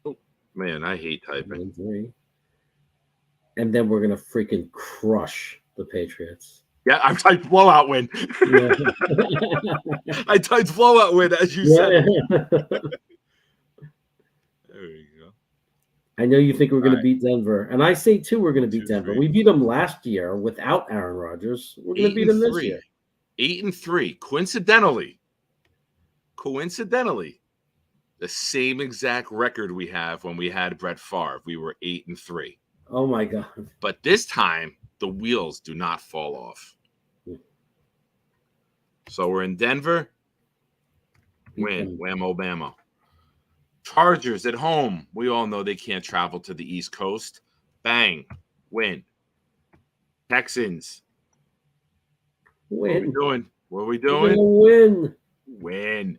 Oh, man, I hate typing. 1-3. And then we're going to freaking crush the Patriots. Yeah, I typed blowout win. Yeah. I typed blowout win, as you said. There you go. I know you think we're going to beat Denver. And I say, too, we're going to beat Denver. We beat them last year without Aaron Rodgers. We're going to beat them this year. 8-3. Coincidentally, the same exact record we have when we had Brett Favre. We were 8-3. Oh, my God. But this time, the wheels do not fall off. So we're in Denver. Win. Whammo, bammo. Chargers at home. We all know they can't travel to the East Coast. Bang. Win. Texans. Win. What are we doing? Win. Win.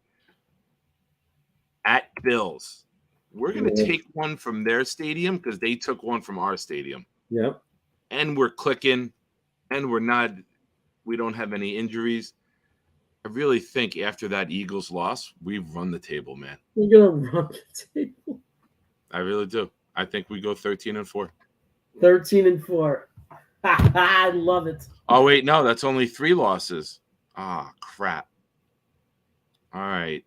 At Bills. We're going to take one from their stadium because they took one from our stadium. Yep. And we're clicking. And we don't have any injuries. I really think after that Eagles loss, we've run the table, man. We're going to run the table. I really do. I think we go 13-4. 13-4. I love it. Oh, wait, no, that's only 3 losses. Ah, crap. All right.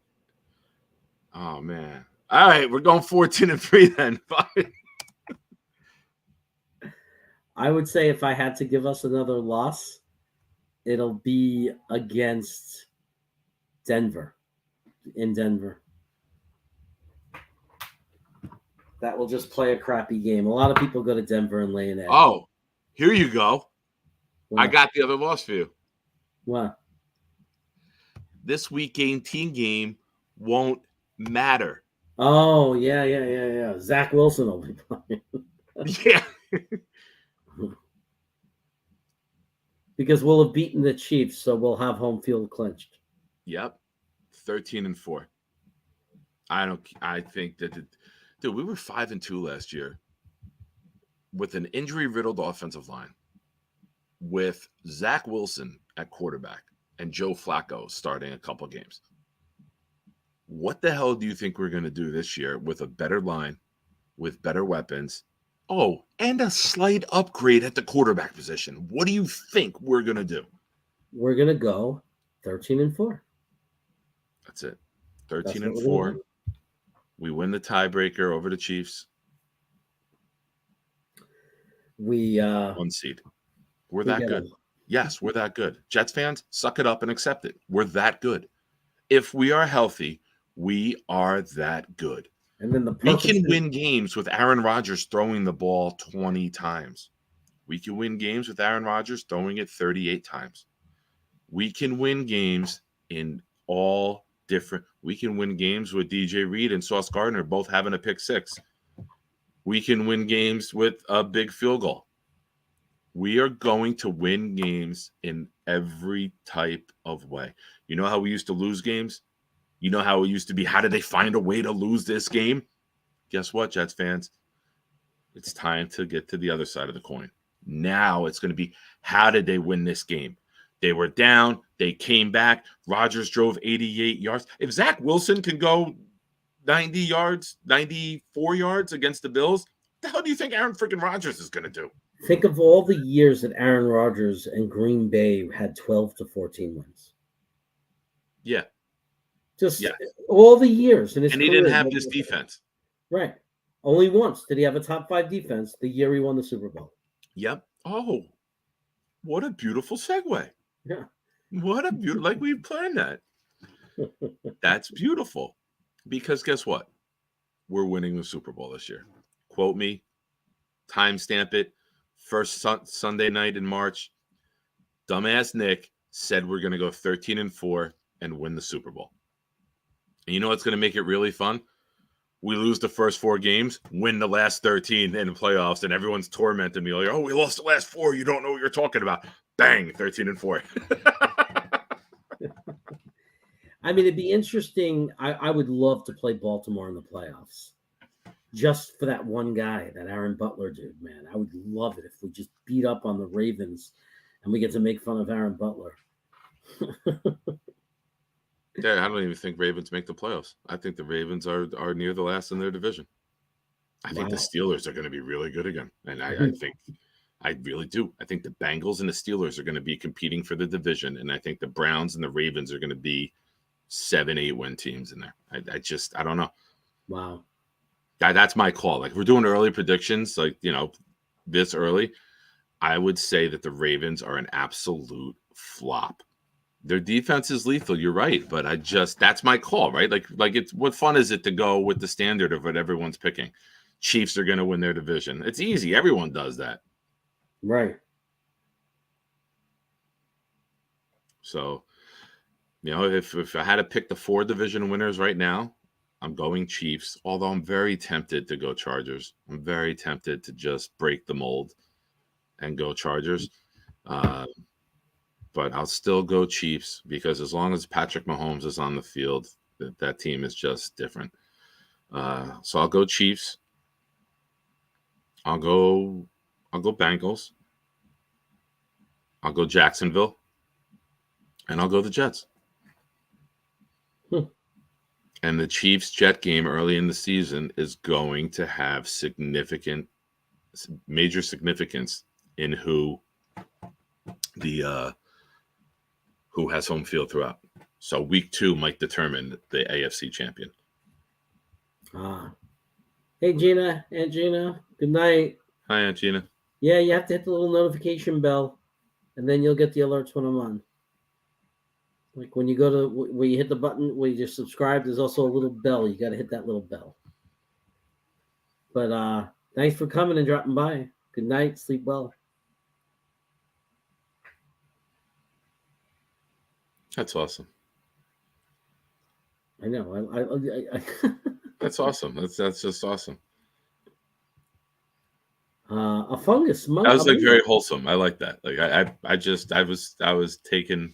Oh, man. All right, we're going 14-3 then. I would say if I had to give us another loss, it'll be against Denver. In Denver. That will just play a crappy game. A lot of people go to Denver and lay an egg. Oh, here you go. What? I got the other loss for you. What? This Week 18 game won't matter. Oh, yeah. Zach Wilson will be playing. Yeah. Because we'll have beaten the Chiefs, so we'll have home field clinched. Yep. 13-4. I think that dude, we were 5-2 last year with an injury-riddled offensive line, with Zach Wilson at quarterback and Joe Flacco starting a couple games. What the hell do you think we're going to do this year with a better line, with better weapons? Oh, and a slight upgrade at the quarterback position. What do you think we're going to do? We're gonna go 13-4. That's it. That's what 13-4. we're gonna do. We win the tiebreaker over the Chiefs. We 1 seed. We're we that get good. 'em. Yes, we're that good. Jets fans, suck it up and accept it. We're that good. If we are healthy, we are that good. And then the We perfect can win games with Aaron Rodgers throwing the ball 20 times. We can win games with Aaron Rodgers throwing it 38 times. We can win games in all different. We can win games with DJ Reed and Sauce Gardner both having a pick six. We can win games with a big field goal. We are going to win games in every type of way. You know how we used to lose games? You know how it used to be, how did they find a way to lose this game? Guess what, Jets fans? It's time to get to the other side of the coin. Now it's going to be, how did they win this game? They were down. They came back. Rodgers drove 88 yards. If Zach Wilson can go 90 yards, 94 yards against the Bills, what the hell do you think Aaron freaking Rodgers is going to do? Think of all the years that Aaron Rodgers and Green Bay had 12 to 14 wins. Yeah. Just Yeah. all the years in his And he career. didn't have this defense. Right. Only once did he have a top 5 defense, the year he won the Super Bowl. Yep. Oh, what a beautiful segue. Yeah. What a beautiful, like we planned that. That's beautiful. Because guess what? We're winning the Super Bowl this year. Quote me, timestamp it. First Sunday night in March, dumbass Nick said we're going to go 13-4 and win the Super Bowl. And you know what's going to make it really fun? We lose the first 4 games, win the last 13 in the playoffs, and everyone's tormenting me like, oh, we lost the last 4. You don't know what you're talking about. Bang, 13-4. I mean, it'd be interesting. I would love to play Baltimore in the playoffs. Just for that one guy, that Aaron Butler dude, man. I would love it if we just beat up on the Ravens and we get to make fun of Aaron Butler. Yeah, I don't even think Ravens make the playoffs. I think the Ravens are near the last in their division. I think the Steelers are going to be really good again. And I think I really do. I think the Bengals and the Steelers are going to be competing for the division. And I think the Browns and the Ravens are going to be 7-8 win teams in there. I don't know. Wow. That's my call. Like, if we're doing early predictions, like, this early, I would say that the Ravens are an absolute flop. Their defense is lethal. You're right, but that's my call, right? Like it's, what fun is it to go with the standard of what everyone's picking? Chiefs are going to win their division. It's easy. Everyone does that. Right. So, if I had to pick the 4 division winners right now, I'm going Chiefs, although I'm very tempted to go Chargers. I'm very tempted to just break the mold and go Chargers. But I'll still go Chiefs because as long as Patrick Mahomes is on the field, that team is just different. So I'll go Chiefs. I'll go Bengals. I'll go Jacksonville. And I'll go the Jets. And the Chiefs-Jet game early in the season is going to have major significance in who has home field throughout. So week 2 might determine the AFC champion. Hey, Gina. Aunt Gina. Good night. Hi, Aunt Gina. Yeah, you have to hit the little notification bell, and then you'll get the alerts when I'm on. Like when you go to where you hit the button where you just subscribe, there's also a little bell. You got to hit that little bell. But thanks for coming and dropping by. Good night. Sleep well. That's awesome. I know. I That's awesome. That's just awesome. A fungus. That was like very wholesome. I like that. Like I was taken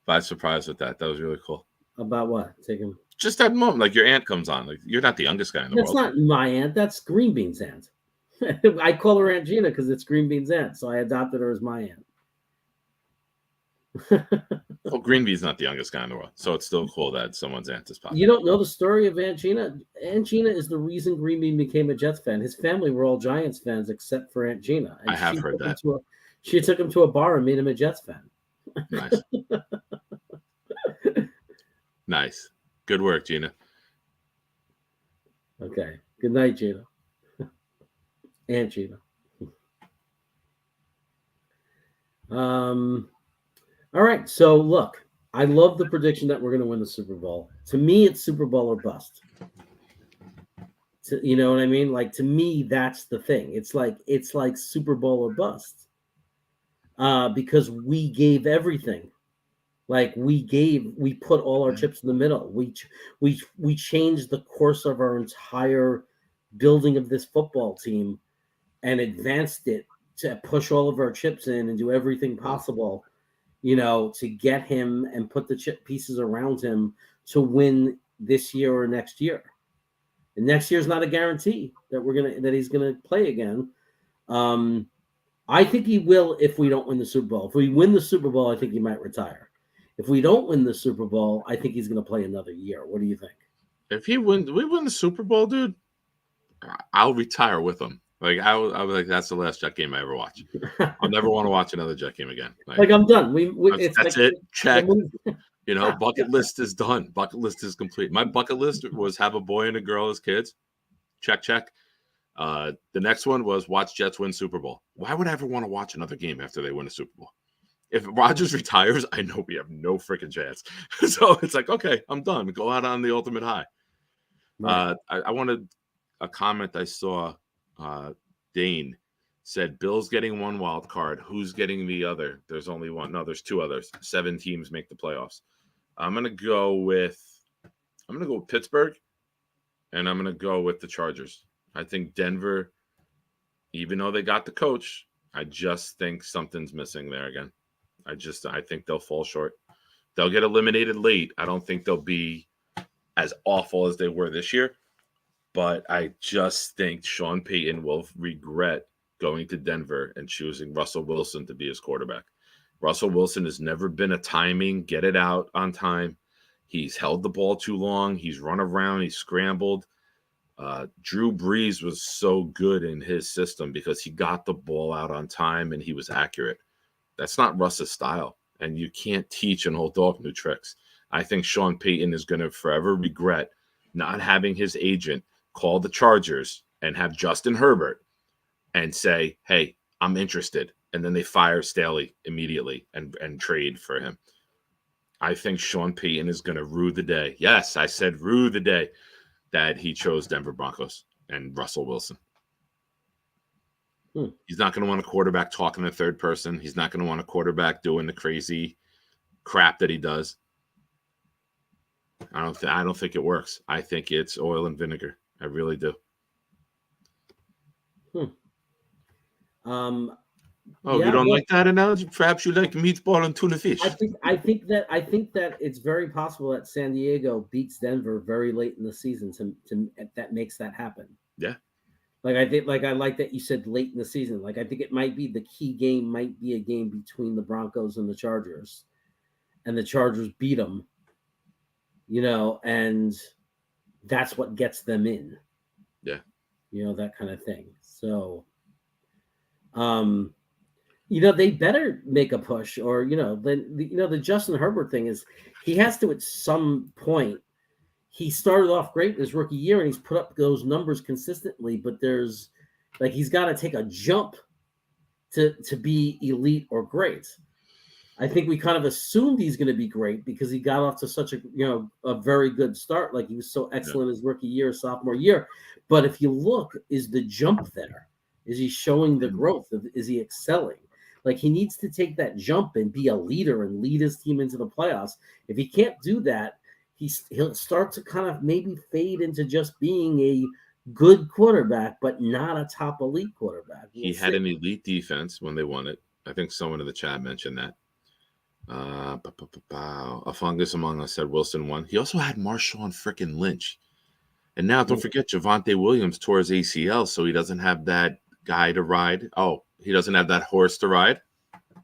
by surprise with that. That was really cool. About what? Take him. Just that moment, like your aunt comes on. Like you're not the youngest guy in the That's world. not my aunt. That's Green Bean's aunt. I call her Aunt Gina because it's Green Bean's aunt, so I adopted her as my aunt. Well, Green Bean's not the youngest guy in the world, so it's still cool that someone's aunt is popular. You don't know the story of Aunt Gina? Aunt Gina is the reason Green Bean became a Jets fan. His family were all Giants fans except for Aunt Gina. And I have heard that. She took him to a bar and made him a Jets fan. Nice. Nice. Good work, Gina. Okay. Good night, Gina. Aunt Gina. All right. So look, I love the prediction that we're going to win the Super Bowl. To me, it's Super Bowl or bust. You know what I mean? Like, to me, that's the thing. It's like Super Bowl or bust. Because we gave everything. Like we put all our chips in the middle. We changed the course of our entire building of this football team and advanced it to push all of our chips in and do everything possible, to get him and put the chip pieces around him to win this year or next year. And next year's not a guarantee that he's gonna play again. I think he will if we don't win the Super Bowl. If we win the Super Bowl, I think he might retire. If we don't win the Super Bowl, I think he's going to play another year. What do you think? If we win the Super Bowl, dude, I'll retire with him. Like I'll be like, that's the last Jet game I ever watch. I'll never want to watch another Jet game again. Like I'm done. That's it. Check. Bucket list is done. Bucket list is complete. My bucket list was have a boy and a girl as kids. Check. The next one was watch Jets win Super Bowl. Why would I ever want to watch another game after they win a Super Bowl? If Rodgers retires, I know we have no freaking chance. So it's like, okay, I'm done. Go out on the ultimate high. Right. I wanted a comment I saw. Dane said, Bill's getting one wild card. Who's getting the other? There's only one. No, there's two others. 7 teams make the playoffs. I'm going to go with Pittsburgh, and I'm going to go with the Chargers. I think Denver, even though they got the coach, I just think something's missing there again. I think they'll fall short. They'll get eliminated late. I don't think they'll be as awful as they were this year, but I just think Sean Payton will regret going to Denver and choosing Russell Wilson to be his quarterback. Russell Wilson has never been a timing, get it out on time. He's held the ball too long. He's run around. He's scrambled. Drew Brees was so good in his system because he got the ball out on time and he was accurate. That's not Russ's style, and you can't teach an old dog new tricks. I think Sean Payton is going to forever regret not having his agent call the Chargers and have Justin Herbert and say, hey, I'm interested. And then they fire Staley immediately and trade for him. I think Sean Payton is going to rue the day. Yes, I said rue the day that he chose Denver Broncos and Russell Wilson. He's not going to want a quarterback talking in third person. He's not going to want a quarterback doing the crazy crap that he does. I don't think it works. I think it's oil and vinegar. I really do. You don't like that analogy? Perhaps you like meatball and tuna fish. I think that it's very possible that San Diego beats Denver very late in the season to that makes that happen. Yeah. I like that you said late in the season. I think it might be the key game might be a game between the Broncos and the Chargers, and the Chargers beat them, and that's what gets them in. Yeah. That kind of thing. So, they better make a push, or the Justin Herbert thing is he has to at some point. He started off great in his rookie year, and he's put up those numbers consistently. But there's he's got to take a jump to be elite or great. I think we kind of assumed he's going to be great because he got off to such a very good start. He was so excellent his rookie year, sophomore year. But if you look, is the jump there? Is he showing the growth? Is he excelling? He needs to take that jump and be a leader and lead his team into the playoffs. If he can't do that, he'll start to kind of maybe fade into just being a good quarterback, but not a top elite quarterback. He had an elite defense when they won it. I think someone in the chat mentioned that. A fungus among us said Wilson won. He also had Marshawn freaking Lynch. And now don't forget Javonte Williams tore his ACL, so he doesn't have that guy to ride. Oh, he doesn't have that horse to ride.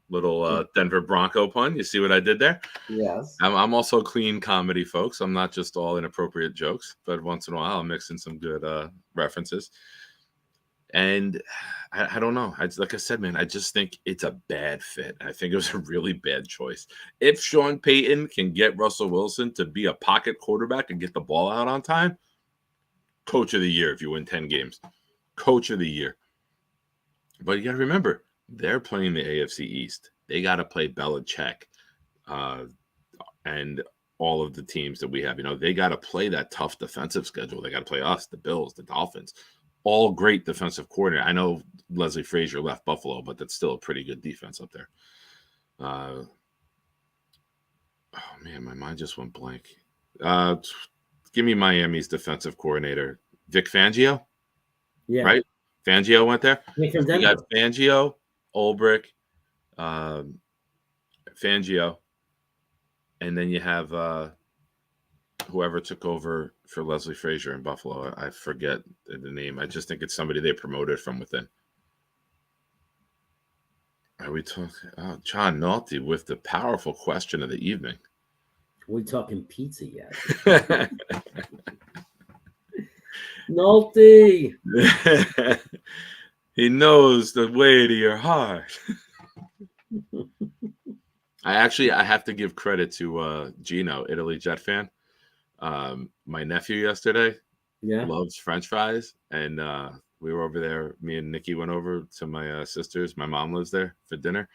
Little Denver Bronco pun. You see what I did there? Yes. I'm also clean comedy, folks. I'm not just all inappropriate jokes, but once in a while I'll mix in some good references. And I don't know. Like I said, man, I just think it's a bad fit. I think it was a really bad choice. If Sean Payton can get Russell Wilson to be a pocket quarterback and get the ball out on time, coach of the year if you win 10 games. Coach of the year. But you got to remember, they're playing the AFC East. They got to play Belichick and all of the teams that we have. They got to play that tough defensive schedule. They got to play us, the Bills, the Dolphins. All great defensive coordinator. I know Leslie Frazier left Buffalo, but that's still a pretty good defense up there. Oh, man, my mind just went blank. Give me Miami's defensive coordinator, Vic Fangio. Yeah. Right? Fangio went there. You got Fangio, Ulbrich, Fangio, and then you have whoever took over for Leslie Frazier in Buffalo. I forget the name. I just think it's somebody they promoted from within. Are we talking? John Nolte with the powerful question of the evening. Are we talking pizza yet? Nolte. He knows the way to your heart. I have to give credit to Gino, Italy Jet fan. My nephew yesterday loves French fries, and we were over there. Me and Nikki went over to my sister's. My mom lives there for dinner.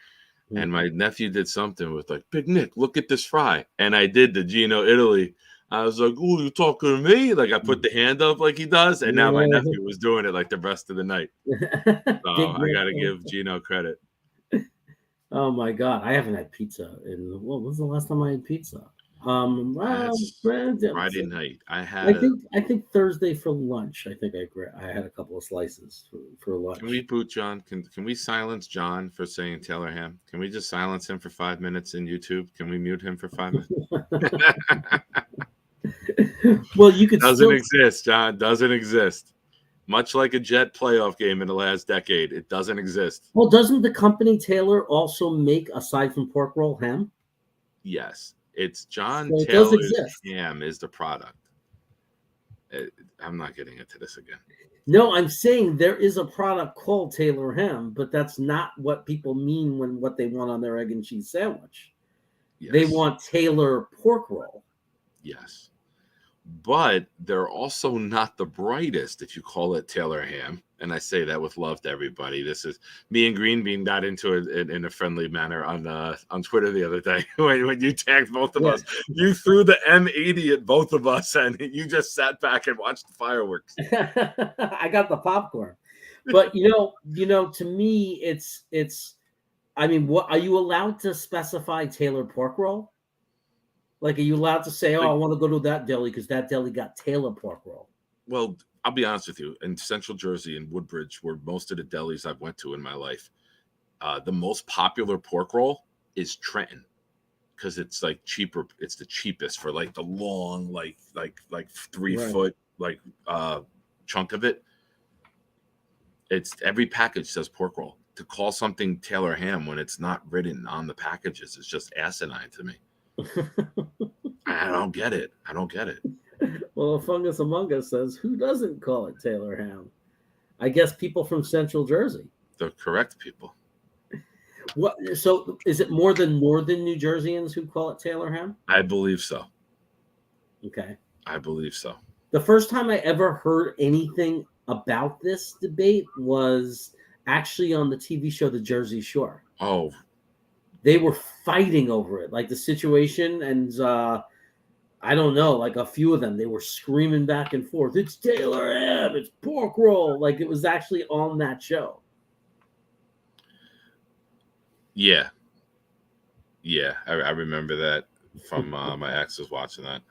And my nephew did something with like, Big Nick, look at this fry. And I did the Gino Italy. I was like, "Ooh, you talking to me?" Like I put the hand up like he does, and now my nephew was doing it like the rest of the night. So I got to give Gino credit. Oh my God, I haven't had pizza in. What was the last time I had pizza? Friday night. I think Thursday for lunch. I think I had a couple of slices for lunch. Can we boot John? Can we silence John for saying Taylor Ham? Can we just silence him for 5 minutes in YouTube? Can we mute him for 5 minutes? Well, you could doesn't exist, John. Doesn't exist. Much like a Jet playoff game in the last decade, it doesn't exist. Well, doesn't the company Taylor also make, aside from pork roll, ham? Yes. It's John Taylor's ham is the product. I'm not getting into this again. No, I'm saying there is a product called Taylor ham, but that's not what people mean when what they want on their egg and cheese sandwich. Yes. They want Taylor pork roll. Yes. But they're also not the brightest if you call it Taylor ham. And I say that with love to everybody. This is me and Green Bean got into it in a friendly manner on Twitter the other day when you tagged both of us. You threw the M80 at both of us, and you just sat back and watched the fireworks. I got the popcorn, but you know, to me, it's. I mean, what are you allowed to specify Taylor pork roll? Like, are you allowed to say, "Oh, I want to go to that deli because that deli got Taylor pork roll"? Well, I'll be honest with you. In Central Jersey and Woodbridge, where most of the delis I've went to in my life, the most popular pork roll is Trenton because it's like cheaper. It's the cheapest for like the long, like 3 foot chunk of it. It's every package says pork roll. To call something Taylor ham when it's not written on the packages is just asinine to me. I don't get it. Well, Fungus Among Us says, who doesn't call it Taylor ham? I guess people from Central Jersey. The correct people. What? So is it more than Northern New Jerseyans who call it Taylor ham? I believe so. Okay. I believe so. The first time I ever heard anything about this debate was actually on the TV show The Jersey Shore. Oh. They were fighting over it, like the situation, and I don't know, like a few of them, they were screaming back and forth. It's Taylor ham, it's pork roll. Like it was actually on that show. Yeah. I remember that from my ex was watching that.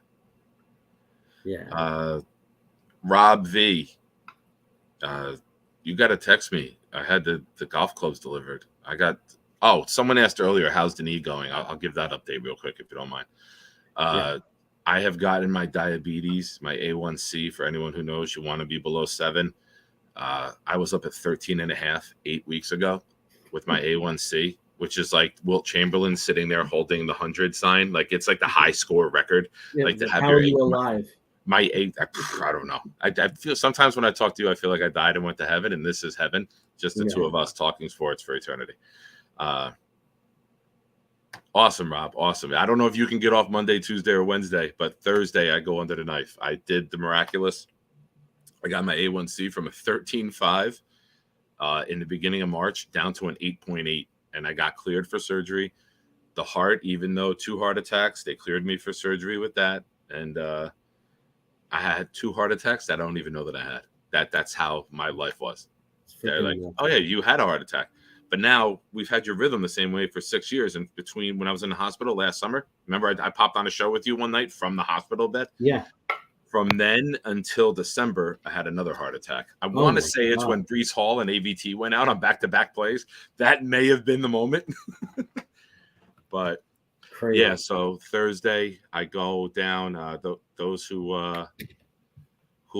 Yeah. Rob V. You got to text me. I had the golf clubs delivered. I got. Oh, someone asked earlier, how's the knee going? I'll give that update real quick if you don't mind. I have gotten my diabetes, my A1C. For anyone who knows, you want to be below 7. I was up at 13.5 8 weeks ago with my A1C, which is like Wilt Chamberlain sitting there holding the 100 sign. Like it's like the high score record. Yeah, like to have how your are you alive? my eight. I don't know. I feel sometimes when I talk to you, I feel like I died and went to heaven, and this is heaven. Just the two of us talking sports for eternity. Awesome, Rob. Awesome. I don't know if you can get off Monday, Tuesday, or Wednesday, but Thursday I go under the knife. I did the miraculous. I got my A1C from a 13.5 in the beginning of March down to an 8.8, and I got cleared for surgery. The heart, even though 2 heart attacks, they cleared me for surgery with that, and I had 2 heart attacks that I don't even know that I had. That's how my life was. They're like, oh yeah, you had a heart attack. But now we've had your rhythm the same way for 6 years. And between when I was in the hospital last summer, remember I popped on a show with you one night from the hospital bed? Yeah. From then until December, I had another heart attack. I want to say it's when Brees Hall and AVT went out on back-to-back plays. That may have been the moment. But crazy. Yeah, so Thursday I go down. Those who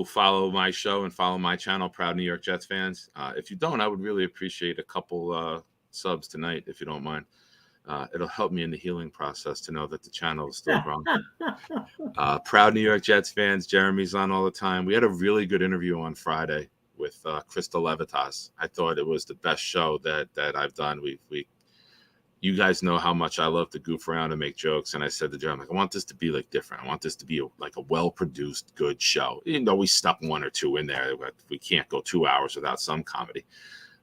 follow my show and follow my channel, Proud New York Jets fans. If you don't, I would really appreciate a couple subs tonight, if you don't mind. It'll help me in the healing process to know that the channel is still growing. Proud New York Jets fans, Jeremy's on all the time. We had a really good interview on Friday with Crystal Levitas. I thought it was the best show that I've done. You guys know how much I love to goof around and make jokes. And I said to Jeremy, I want this to be like different. I want this to be like a well-produced, good show. You know, we stuck 1 or 2 in there, but we can't go 2 hours without some comedy.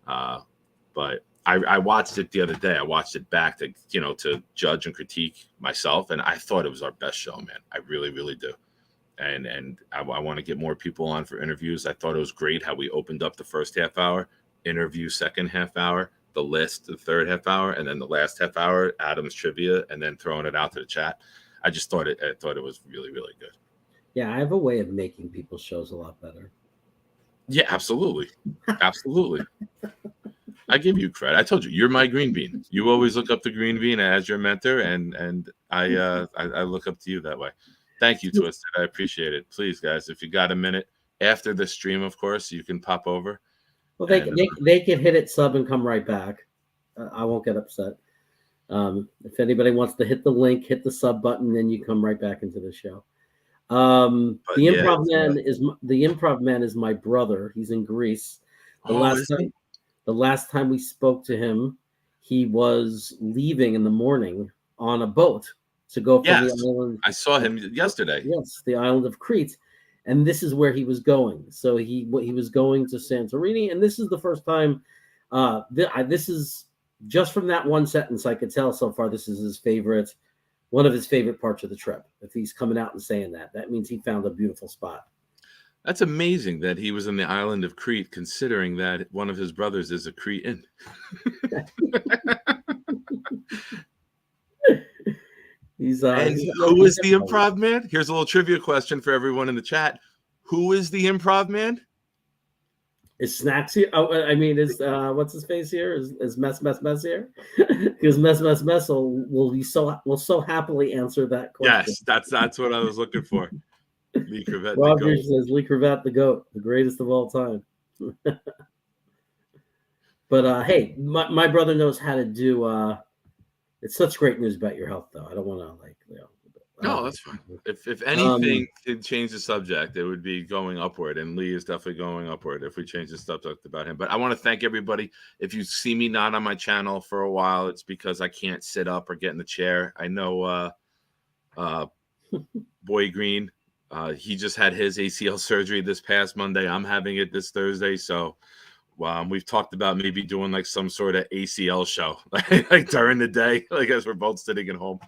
But I watched it the other day. I watched it back to judge and critique myself. And I thought it was our best show, man. I really, really do. And I want to get more people on for interviews. I thought it was great how we opened up the first half hour, interview second half hour, the list the third half hour, and then the last half hour, Adam's trivia, and then throwing it out to the chat. I thought it was really, really good. Yeah, I have a way of making people's shows a lot better. Yeah, absolutely. Absolutely. I give you credit. I told you, you're my green bean. You always look up to Green Bean as your mentor, and I look up to you that way. Thank you, Twisted. I appreciate it. Please, guys, if you got a minute after the stream, of course, you can pop over. Well, they can hit it, sub, and come right back. I won't get upset. If anybody wants to hit the link, hit the sub button, then you come right back into the show. The improv man is my brother. He's in Greece. The last time we spoke to him, he was leaving in the morning on a boat to go from the island. I saw him yesterday. Yes, the island of Crete. And this is where he was going. So he was going to Santorini, and this is the first time. This is just from that one sentence I could tell so far. This is one of his favorite parts of the trip. If he's coming out and saying that means he found a beautiful spot. That's amazing that he was in the island of Crete, considering that one of his brothers is a Cretan. Who is the improv man? Here's a little trivia question for everyone in the chat. Who is the improv man? Is Snacks here? Oh, I mean, is what's his face here? Is Mess here? Because Mess will so happily answer that question. Yes, that's what I was looking for. Lee Cravette, Roger says Lee Cravette, the GOAT, the greatest of all time. But hey, my brother knows how to do. It's such great news about your health, though. I don't want to No, that's fine. If anything could change the subject, it would be going upward, and Lee is definitely going upward if we change the subject about him. But I want to thank everybody. If you see me not on my channel for a while, it's because I can't sit up or get in the chair. I know Boy Green, he just had his ACL surgery this past Monday. I'm having it this Thursday, so we've talked about maybe doing like some sort of ACL show, like during the day, like as we're both sitting at home.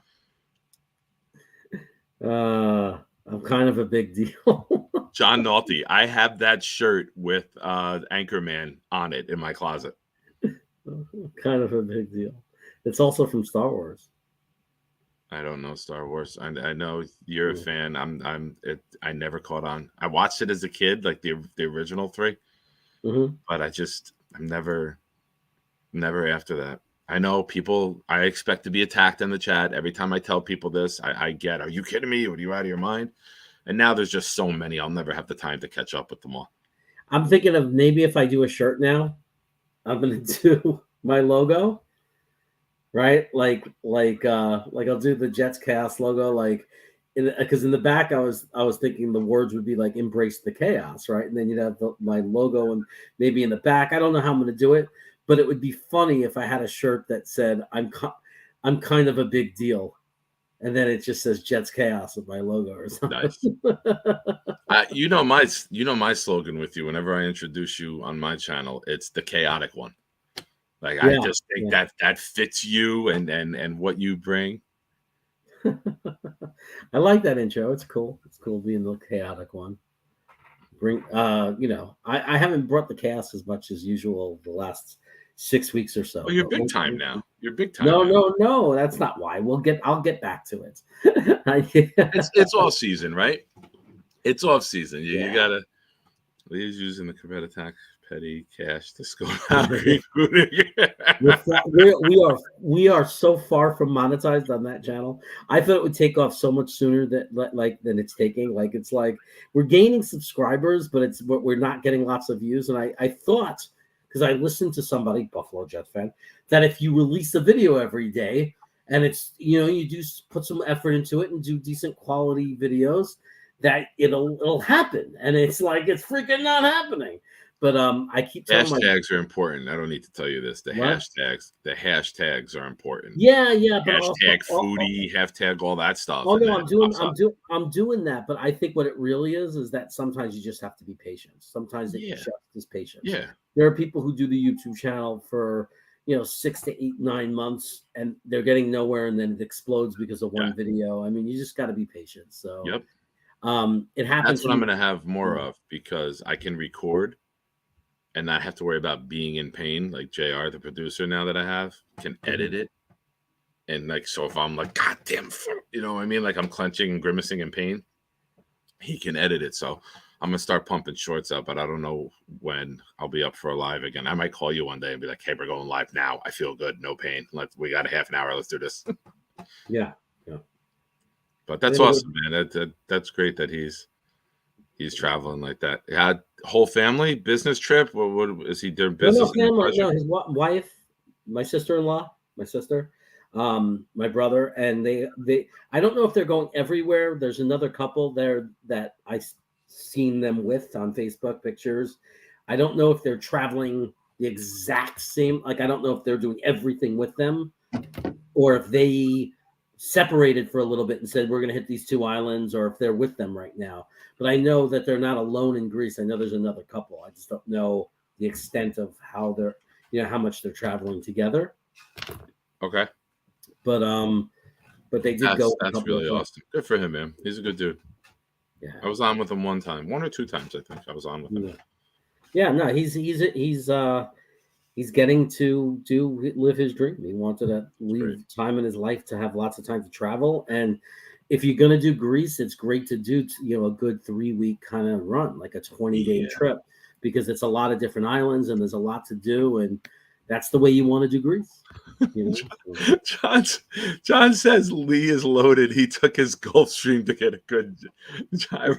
I'm kind of a big deal. John Nolte, I have that shirt with Anchorman on it in my closet. Kind of a big deal. It's also from Star Wars. I don't know Star Wars. I know you're a fan. I never caught on. I watched it as a kid, like the original 3. but I'm never after that. I know people, I expect to be attacked in the chat. Every time I tell people this, I get, are you kidding me? Are you out of your mind? And now there's just so many. I'll never have the time to catch up with them all. I'm thinking of maybe if I do a shirt now, I'm going to do my logo, right? Like I'll do the Jets Chaos logo, like, because in the back I was thinking the words would be like embrace the chaos, right? And then you'd have my logo and maybe in the back. I don't know how I'm going to do it, but it would be funny if I had a shirt that said I'm kind of a big deal, and then it just says Jets Chaos with my logo or something. Nice. You know my slogan with you. Whenever I introduce you on my channel, it's the chaotic one. Like, yeah, I just think that fits you and what you bring. I like that intro. It's cool. It's cool being the chaotic one. Bring I haven't brought the chaos as much as usual the last 6 weeks or so. Well, you're big time now. You're big time. No, that's not why. I'll get back to it. It's off season, right? It's off season. You gotta. Please using the Corvette attack petty cash to score. we are so far from monetized on that channel. I thought it would take off so much sooner than it's taking. Like, it's like we're gaining subscribers, but we're not getting lots of views. And I thought, because I listened to somebody, Buffalo Jet fan, that if you release a video every day and it's, you do put some effort into it and do decent quality videos, that it'll happen. And it's like, it's freaking not happening. But I keep telling hashtags are important. I don't need to tell you this. The hashtags are important. Yeah. But hashtag foodie, hashtag all that stuff. Oh no, I'm doing that. But I think what it really is that sometimes you just have to be patient. Sometimes it just is patience. Yeah. There are people who do the YouTube channel for 6 to 8, 9 months, and they're getting nowhere, and then it explodes because of one video. I mean, you just got to be patient. So it happens. That's what I'm going to have more of, because I can record and not have to worry about being in pain. Like JR, the producer now that I have, can edit it. And like, so if I'm like, God damn, you know what I mean? Like I'm clenching and grimacing in pain, he can edit it. So I'm going to start pumping shorts out, but I don't know when I'll be up for a live again. I might call you one day and be like, hey, we're going live now. I feel good. No pain. We got a half an hour. Let's do this. Yeah. But that's awesome, man. That's great that he's traveling like that. Had whole family business trip. What is he doing? Business? No, his wife, my sister-in-law, my sister, my brother, and they. I don't know if they're going everywhere. There's another couple there that I seen them with on Facebook pictures. I don't know if they're traveling the exact same. Like, I don't know if they're doing everything with them, or if they separated for a little bit and said, we're going to hit these 2 islands, or if they're with them right now. But I know that they're not alone in Greece. I know there's another couple. I just don't know the extent of how they're, how much they're traveling together. Okay. But they did go. That's really awesome. Good for him, man. He's a good dude. Yeah. I was on with him 1 time, 1 or 2 times, I think I was on with him. Yeah, no, he's getting to live his dream. He wanted to leave time in his life to have lots of time to travel. And if you're going to do Greece, it's great to do, a good 3-week kind of run, like a 20-day trip, because it's a lot of different islands and there's a lot to do. And that's the way you want to do Greece. John says Lee is loaded. He took his Gulfstream to get a good gyro.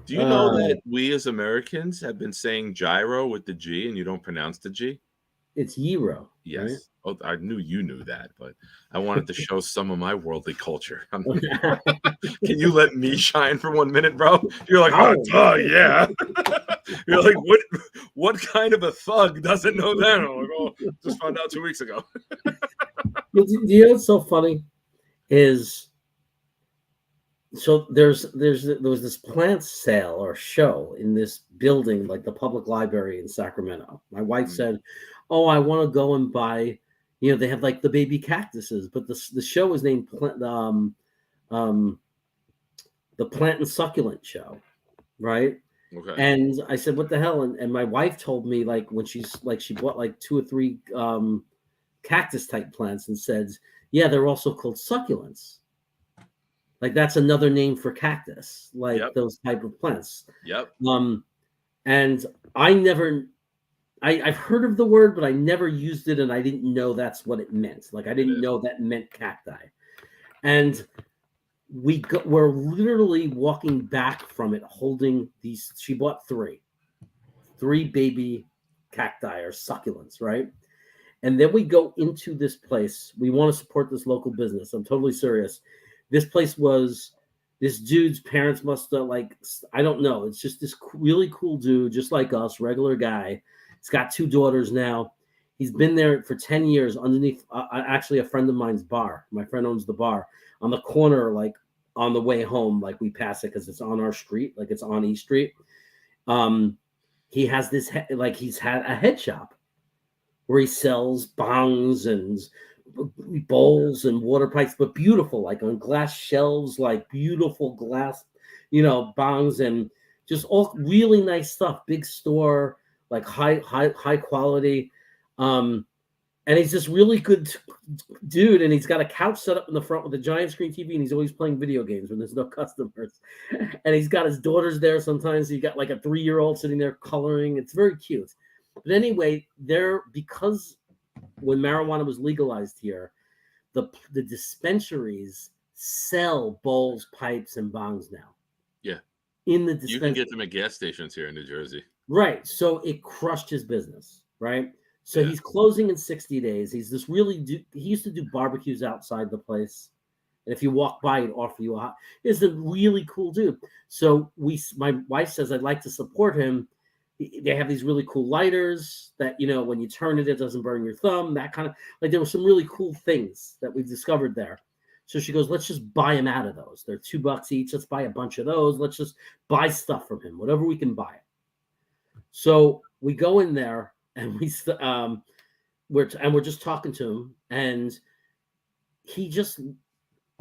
Do you know that we as Americans have been saying gyro with the G and you don't pronounce the G? It's gyro. Yes. Right? Oh, I knew you knew that, but I wanted to show some of my worldly culture. Can you let me shine for 1 minute, bro? You're like, yeah. You're like, what kind of a thug doesn't know that? I'm like, just found out 2 weeks ago. What's so funny is, so there was this plant sale or show in this building, like the public library in Sacramento. My wife said, "Oh, I want to go and buy." They have like the baby cactuses, but the show was named the Plant and Succulent Show, right? Okay. And I said, "What the hell?" And my wife told me, like, when she bought like 2 or 3 cactus type plants and said, "Yeah, they're also called succulents." Like that's another name for cactus, like Yep. those type of plants. Yep. And I've heard of the word, but I never used it, and I didn't know that's what it meant. Like I didn't know that meant cacti. And we're literally walking back from it, holding these. She bought three baby cacti or succulents, right? And then we go into this place. We want to support this local business. I'm totally serious. This place was this dude's parents must have I don't know. It's just this really cool dude, just like us, regular guy. He's got 2 daughters now. He's been there for 10 years underneath actually a friend of mine's bar. My friend owns the bar on the corner, like on the way home, like we pass it because it's on our street, like it's on East Street. He has this he's had a head shop where he sells bongs and bowls and water pipes, but beautiful, like on glass shelves, like beautiful glass, bongs and just all really nice stuff. Big store, like high quality. And he's this really good dude, and he's got a couch set up in the front with a giant screen TV, and he's always playing video games when there's no customers. And he's got his daughters there sometimes. He's got like a 3-year-old sitting there coloring. It's very cute. But anyway, because when marijuana was legalized here, the dispensaries sell bowls, pipes, and bongs now. Yeah. In the dispensary. You can get them at gas stations here in New Jersey. Right. So it crushed his business, right? So he's closing in 60 days. He's this he used to do barbecues outside the place. And if you walk by, he'd offer you a hot. He's a really cool dude. So my wife says, I'd like to support him. They have these really cool lighters that, when you turn it, it doesn't burn your thumb. That kind of, there were some really cool things that we discovered there. So she goes, let's just buy him out of those. They're $2 each. Let's buy a bunch of those. Let's just buy stuff from him, whatever we can buy. So we go in there and we're just talking to him, and he just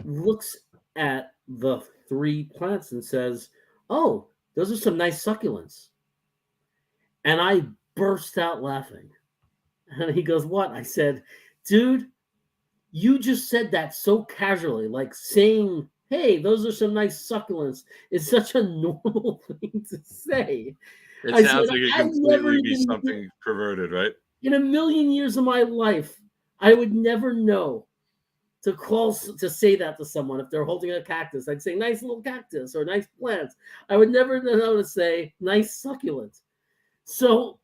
looks at the 3 plants and says, "Oh, those are some nice succulents." And I burst out laughing. And he goes, "What?" I said, "Dude, you just said that so casually, like saying, 'Hey, those are some nice succulents,' is such a normal thing to say." It sounds like it completely be something perverted, right? In a million years of my life, I would never know to say that to someone if they're holding a cactus. I'd say nice little cactus or nice plants. I would never know to say nice succulent. So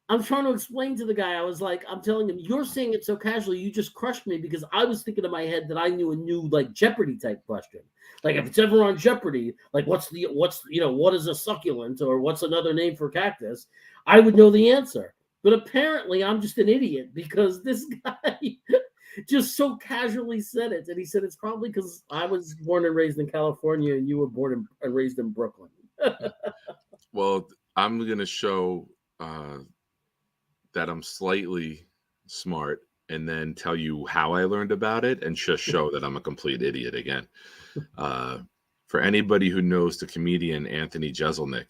I'm trying to explain to the guy. I was like, I'm telling him, you're saying it so casually, you just crushed me, because I was thinking in my head that I knew a new Jeopardy type question. Like if it's ever on Jeopardy, like what is a succulent, or what's another name for cactus? I would know the answer. But apparently I'm just an idiot, because this guy just so casually said it. And he said, it's probably because I was born and raised in California and you were born and raised in Brooklyn. Well, I'm going to show that I'm slightly smart, and then tell you how I learned about it, and just show that I'm a complete idiot again. For anybody who knows the comedian Anthony Jeselnik,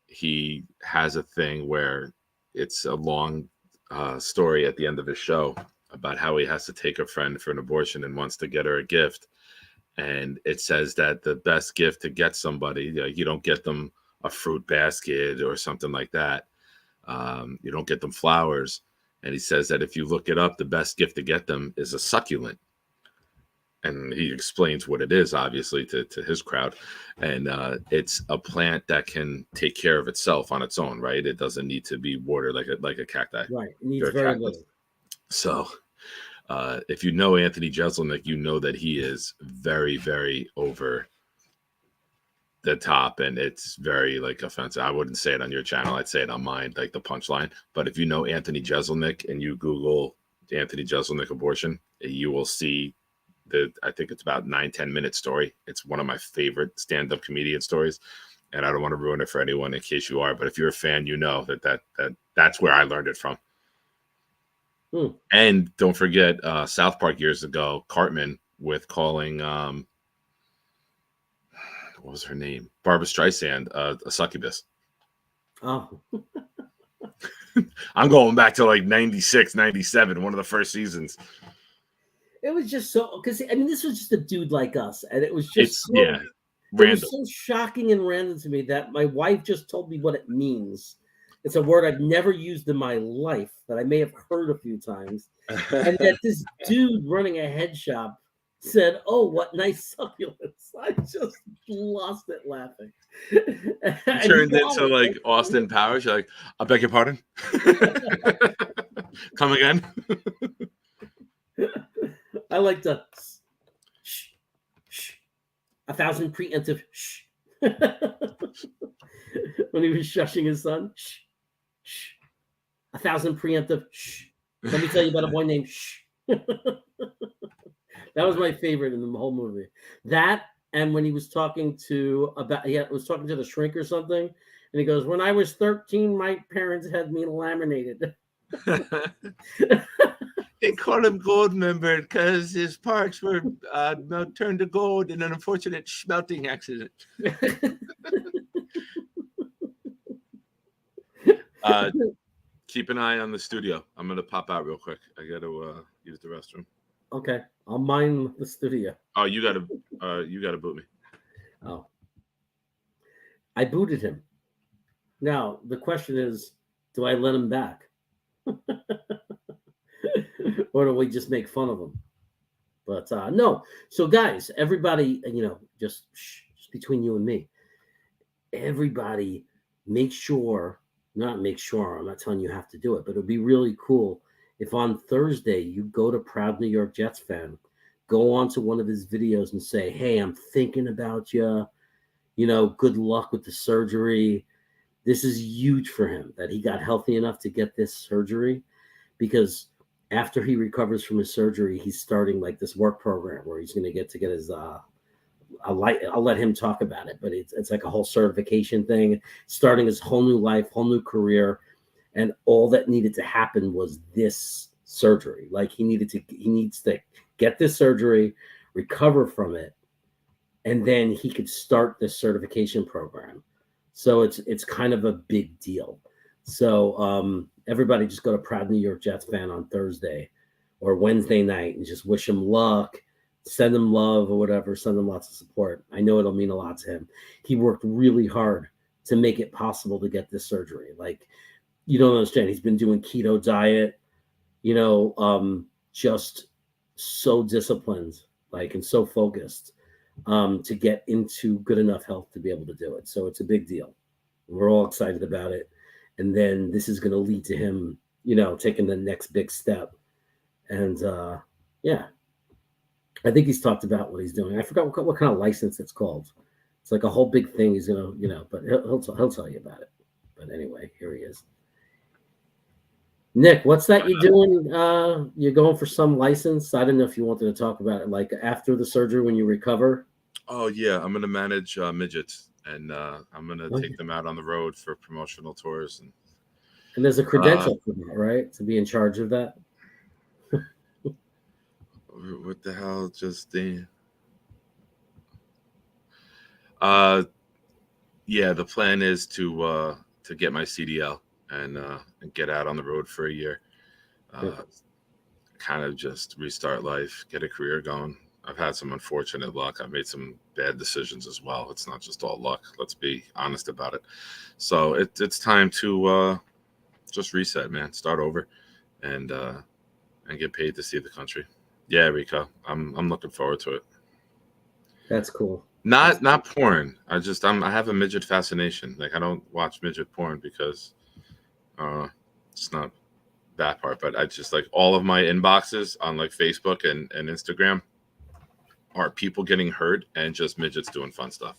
he has a thing where it's a long story at the end of his show about how he has to take a friend for an abortion and wants to get her a gift. And it says that the best gift to get somebody, you don't get them a fruit basket or something like that. You don't get them flowers. And he says that if you look it up, the best gift to get them is a succulent. And he explains what it is, obviously, to his crowd. And it's a plant that can take care of itself on its own, right? It doesn't need to be watered like a cacti. Right. It needs very little. So if you know Anthony Jeselnik, you know that he is very, very over the top, and it's very offensive. I wouldn't say it on your channel. I'd say it on mine, like the punchline. But if you know Anthony Jeselnik and you Google Anthony Jeselnik abortion, you will see I think it's about 9-10 minute story. It's one of my favorite stand-up comedian stories, and I don't want to ruin it for anyone in case you are, but if you're a fan, you know that's where I learned it from. And don't forget South Park years ago, Cartman with calling what was her name, Barbara Streisand, a succubus. Oh. I'm going back to 96, 97, one of the first seasons. It was just so because I mean this was just a dude like us, and it was just so, it random. was so shocking and random to me that my wife just told me what it means. It's a word I've never used in my life that I may have heard a few times, and that this dude running a head shop said, "Oh, what nice succulents!" I just lost it laughing. You turned into like Austin Powers. You're like, I beg your pardon. Come again. I like to shh, shh, 1,000 preemptive shh. When he was shushing his son, shh, shh, 1,000 preemptive shh. Let me tell you about a boy named shh. That was my favorite in the whole movie. That and when he was talking to was talking to the shrink or something, and he goes, "When I was 13, my parents had me laminated." They call him gold member because his parts were turned to gold in an unfortunate smelting accident. Keep an eye on the studio. I'm gonna pop out real quick. I gotta use the restroom. Okay, I'll mine the studio. Oh, you gotta boot me. Oh, I booted him. Now the question is, do I let him back, or do we just make fun of him? But no. So guys, everybody, just between you and me, everybody, make sure. Not make sure. I'm not telling you have to do it, but it'd be really cool if on Thursday you go to Proud New York Jets fan, go on to one of his videos and say, "Hey, I'm thinking about you. Good luck with the surgery." This is huge for him that he got healthy enough to get this surgery, because after he recovers from his surgery, he's starting like this work program where he's going to get his I'll let him talk about it, but it's like a whole certification thing, starting his whole new life, whole new career, and all that needed to happen was this surgery. Like he needs to get this surgery, recover from it, and then he could start this certification program. So it's kind of a big deal. So everybody just go to Proud New York Jets fan on Thursday or Wednesday night and just wish him luck. Send him love or whatever. Send him lots of support. I know it'll mean a lot to him. He worked really hard to make it possible to get this surgery. Like, you don't understand. He's been doing keto diet, just so disciplined, and so focused to get into good enough health to be able to do it. So it's a big deal. We're all excited about it. And then this is going to lead to him, taking the next big step. And yeah. I think he's talked about what he's doing. I forgot what kind of license it's called. It's like a whole big thing. He's gonna, but he'll tell you about it. But anyway, here he is. Nick, what's that you're doing? You're going for some license. I didn't know if you wanted to talk about it, like after the surgery when you recover. Oh yeah, I'm gonna manage midgets, and I'm gonna take them out on the road for promotional tours. And there's a credential for that, right? To be in charge of that. What the hell, Justine? Yeah, the plan is to get my CDL and get out on the road for a year. Kind of just restart life, get a career going. I've had some unfortunate luck. I've made some bad decisions as well. It's not just all luck. Let's be honest about it. So it's time to just reset, man. Start over, and get paid to see the country. Yeah, Rico, I'm looking forward to it. That's cool. Not porn. I have a midget fascination. Like I don't watch midget porn because it's not that part. But I just like all of my inboxes on like Facebook and Instagram are people getting hurt and just midgets doing fun stuff.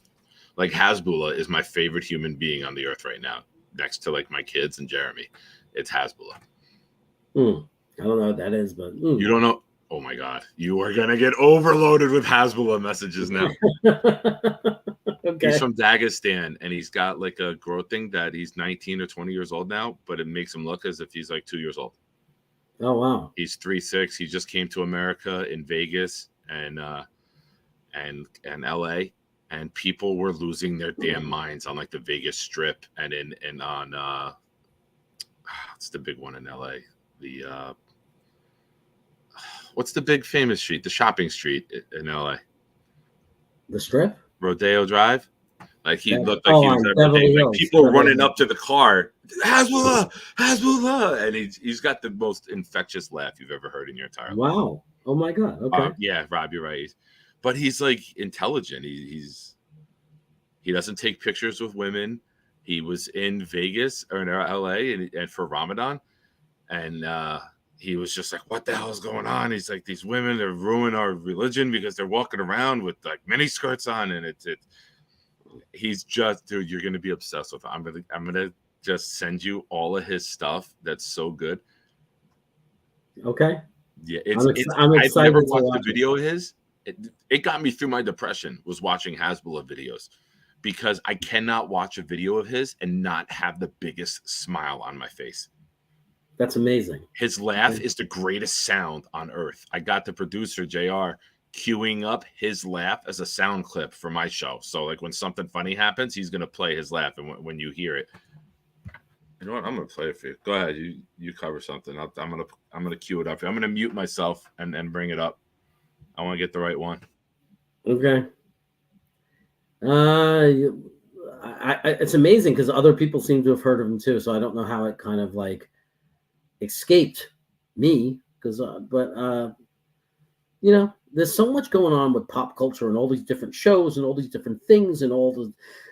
Like Hasbulla is my favorite human being on the earth right now, next to like my kids and Jeremy. It's Hasbulla. I don't know what that is, but you don't know. Oh my God, you are gonna get overloaded with Hasbulla messages now. Okay. He's from Dagestan, and he's got like a growth thing that he's 19 or 20 years old now, but it makes him look as if he's like 2 years old. Oh wow. He's 3'6". He just came to America in Vegas and LA, and people were losing their damn minds on like the Vegas Strip and on it's the big one in LA. what's the big famous street? The shopping street in LA. The Strip? Rodeo Drive. Like he looked like Oh, he was on there. Beverly Like Hills. people were Beverly running up to the car. Hasbullah, and he's got the most infectious laugh you've ever heard in your entire life. Wow. Oh my God. Okay. Yeah, Rob, you're right. But he's like intelligent. He doesn't take pictures with women. He was in Vegas or in LA and for Ramadan, and he was just like, "What the hell is going on?" He's like, "These women, they're ruining our religion because they're walking around with like mini skirts on," and it's. He's just, dude, you're gonna be obsessed with him. I'm gonna just send you all of his stuff. That's so good. Okay. Yeah, I'm I've excited never to watched watch a video of his. It got me through my depression was watching Hasbullah videos because I cannot watch a video of his and not have the biggest smile on my face. That's amazing. His laugh is the greatest sound on earth. I got the producer JR queuing up his laugh as a sound clip for my show. So like when something funny happens, he's gonna play his laugh, and when you hear it, you know what? I'm gonna play it for you. Go ahead, you cover something. I'm gonna cue it up. I'm gonna mute myself and bring it up. I want to get the right one. Okay. It's amazing because other people seem to have heard of him too. So I don't know how it kind of like escaped me because, you know, there's so much going on with pop culture and all these different shows and all these different things and all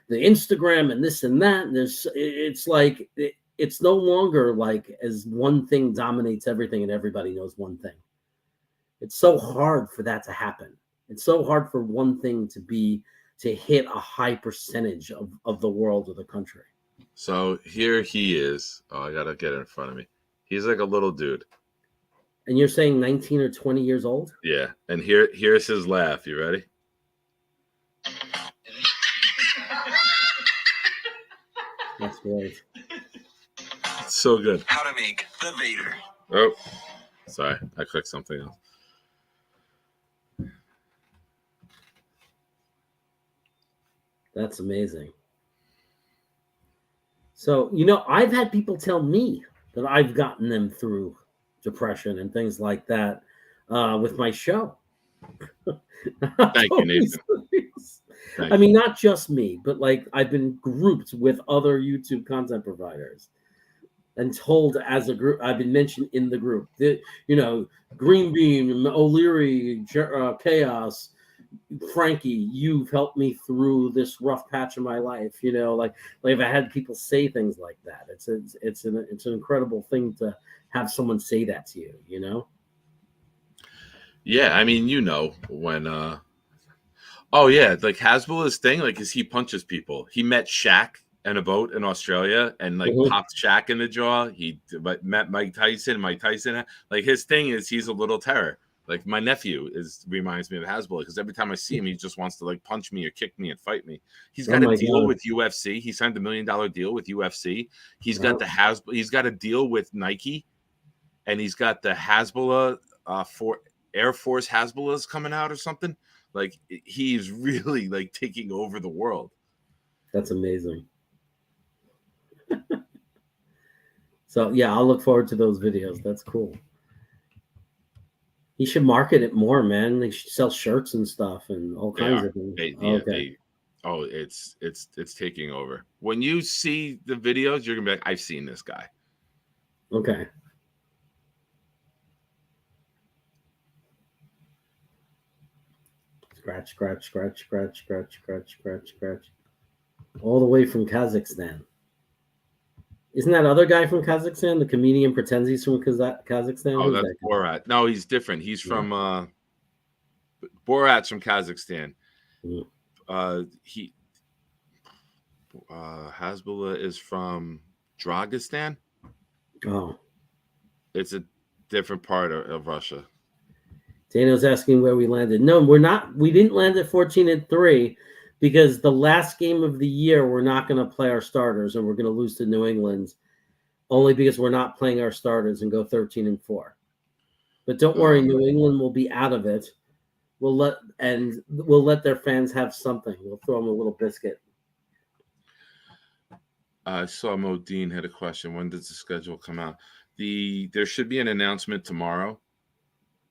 the Instagram and this and that. And it's like it's no longer like as one thing dominates everything and everybody knows one thing. It's so hard for that to happen. It's so hard for one thing to hit a high percentage of the world or the country. So here he is. Oh, I gotta get it in front of me. He's like a little dude. And you're saying 19 or 20 years old? Yeah. And here's his laugh. You ready? That's great. It's so good. How to make the Vader. Oh, sorry. I clicked something else. That's amazing. So, you know, I've had people tell me that I've gotten them through depression and things like that with my show. Thank you, Nathan. I mean, not just me, but like I've been grouped with other YouTube content providers and told as a group, I've been mentioned in the group that, you know, Green Bean, O'Leary, Chaos, Frankie, you've helped me through this rough patch of my life. You know, like I've had people say things like that. It's an incredible thing to have someone say that to you. You know. Yeah, I mean, you know, when oh yeah, like Hasbullah's thing, like is he punches people. He met Shaq in a boat in Australia and like popped Shaq in the jaw. He met Mike Tyson. Like his thing is he's a little terror. Like my nephew reminds me of Hasbullah because every time I see him, he just wants to like punch me or kick me and fight me. He's got a deal with UFC. He signed $1 million deal with UFC. He's got he's got a deal with Nike, and he's got the Hasbullah for Air Force Hasbullahs coming out or something. Like he's really like taking over the world. That's amazing. So yeah, I'll look forward to those videos. That's cool. He should market it more, man. They should sell shirts and stuff and all kinds of things. It's taking over. When you see the videos, you're gonna be like, I've seen this guy. Okay. Scratch, scratch, scratch, scratch, scratch, scratch, scratch, scratch. All the way from Kazakhstan. Isn't that other guy from Kazakhstan? The comedian pretends he's from Kazakhstan. Oh, that's Borat. No, he's different. He's from Borat's from Kazakhstan. Hasbullah is from Dragistan. Oh, it's a different part of Russia. Dano's asking where we landed. No, we're not. We didn't land at 14-3 because the last game of the year we're not going to play our starters and we're going to lose to New England only because we're not playing our starters and go 13-4. But don't worry, New England will be out of it. We'll let their fans have something. We'll throw them a little biscuit. I saw Modine had a question. When does the schedule come out? There should be an announcement tomorrow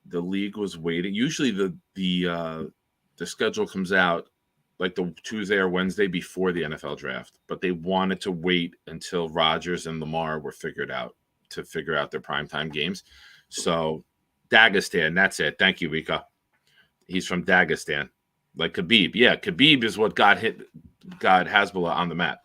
the league was waiting. Usually the schedule comes out like the Tuesday or Wednesday before the NFL draft, but they wanted to wait until Rodgers and Lamar were figured out to figure out their primetime games. So Dagestan, that's it. Thank you, Rika. He's from Dagestan, like Khabib. Yeah, Khabib is what got Hezbollah on the map.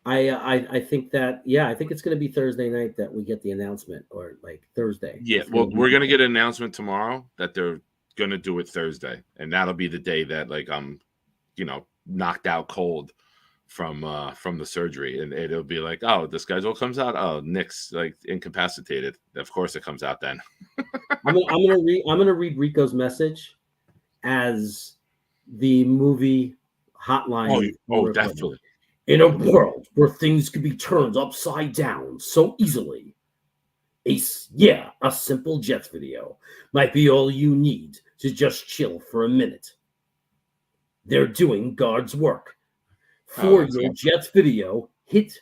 I think that I think it's going to be Thursday night that we get the announcement, or like Thursday. Yeah, well, we're going to get an announcement tomorrow that they're going to do it Thursday, and that'll be the day that like I'm, knocked out cold from the surgery, and it'll be like, oh, the schedule comes out. Oh, Nick's like incapacitated. Of course, it comes out then. I'm gonna read Rico's message as the movie Hotline. Oh, definitely. In a world where things could be turned upside down so easily, a simple Jets video might be all you need to just chill for a minute. They're doing God's work. For your Jets video, hit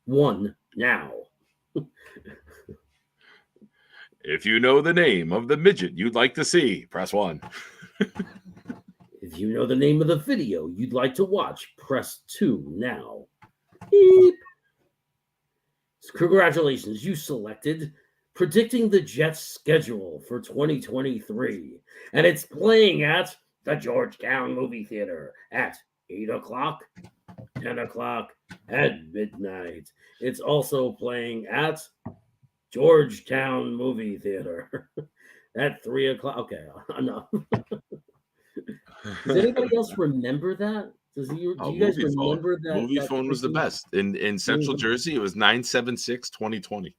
1 now. If you know the name of the midget you'd like to see, press 1. If you know the name of the video you'd like to watch, press 2 now. Beep. Congratulations, you selected Predicting the Jets Schedule for 2023. And it's playing at the Georgetown Movie Theater at 8 o'clock, 10 o'clock, and midnight. It's also playing at Georgetown Movie Theater at 3 o'clock. Okay, enough. Does anybody else remember that? Do you guys remember that? Movie phone was the best. In Central Jersey, it was 976-2020.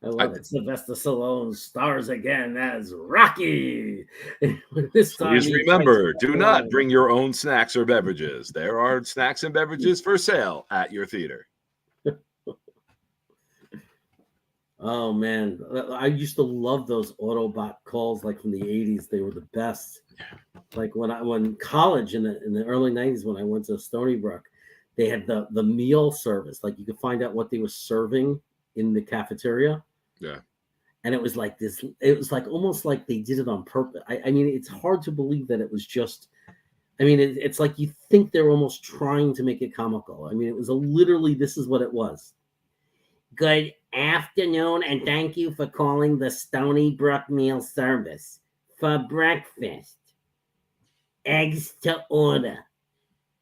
I love it. Sylvester Stallone stars again as Rocky. This time, please remember, do not bring your own snacks or beverages. There are snacks and beverages for sale at your theater. Oh man, I used to love those Autobot calls, like from the 80s. They were the best. Like when college in the early 90s, when I went to Stony Brook, they had the meal service. Like you could find out what they were serving in the cafeteria. Yeah. And it was like this. It was like almost like they did it on purpose. I mean, it's hard to believe that it was just. I mean, it's like you think they're almost trying to make it comical. I mean, it was literally this is what it was. Good afternoon, and thank you for calling the Stony Brook Meal Service. For breakfast, eggs to order,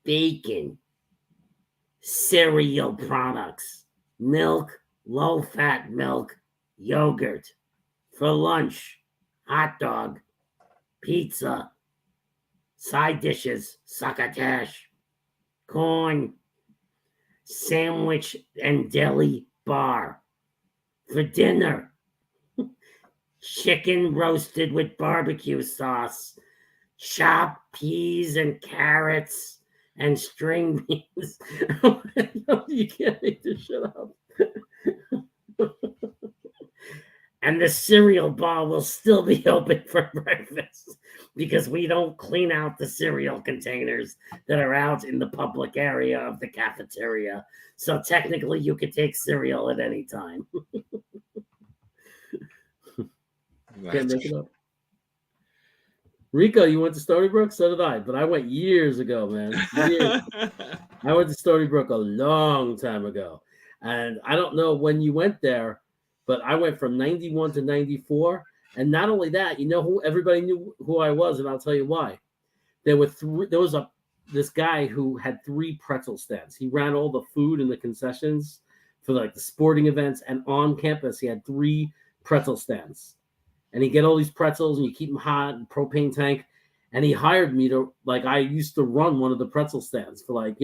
bacon, cereal products, milk, low-fat milk, yogurt. For lunch, hot dog, pizza, side dishes, succotash, corn, sandwich and deli bar. For dinner, chicken roasted with barbecue sauce, chopped peas and carrots, and string beans. You can't make this shit up. And the cereal bar will still be open for breakfast because we don't clean out the cereal containers that are out in the public area of the cafeteria. So technically you could take cereal at any time. Can't make it up. Rico, you went to Stony Brook? So did I, but I went years ago, man. Years. I went to Stony Brook a long time ago. And I don't know when you went there, but I went from 91 to 94. And not only that, everybody knew who I was, and I'll tell you why. There was this guy who had 3 pretzel stands. He ran all the food and the concessions for like the sporting events, and on campus he had 3 pretzel stands. And he get all these pretzels, and you keep them hot, and propane tank. And he hired me to, like, I used to run one of the pretzel stands for it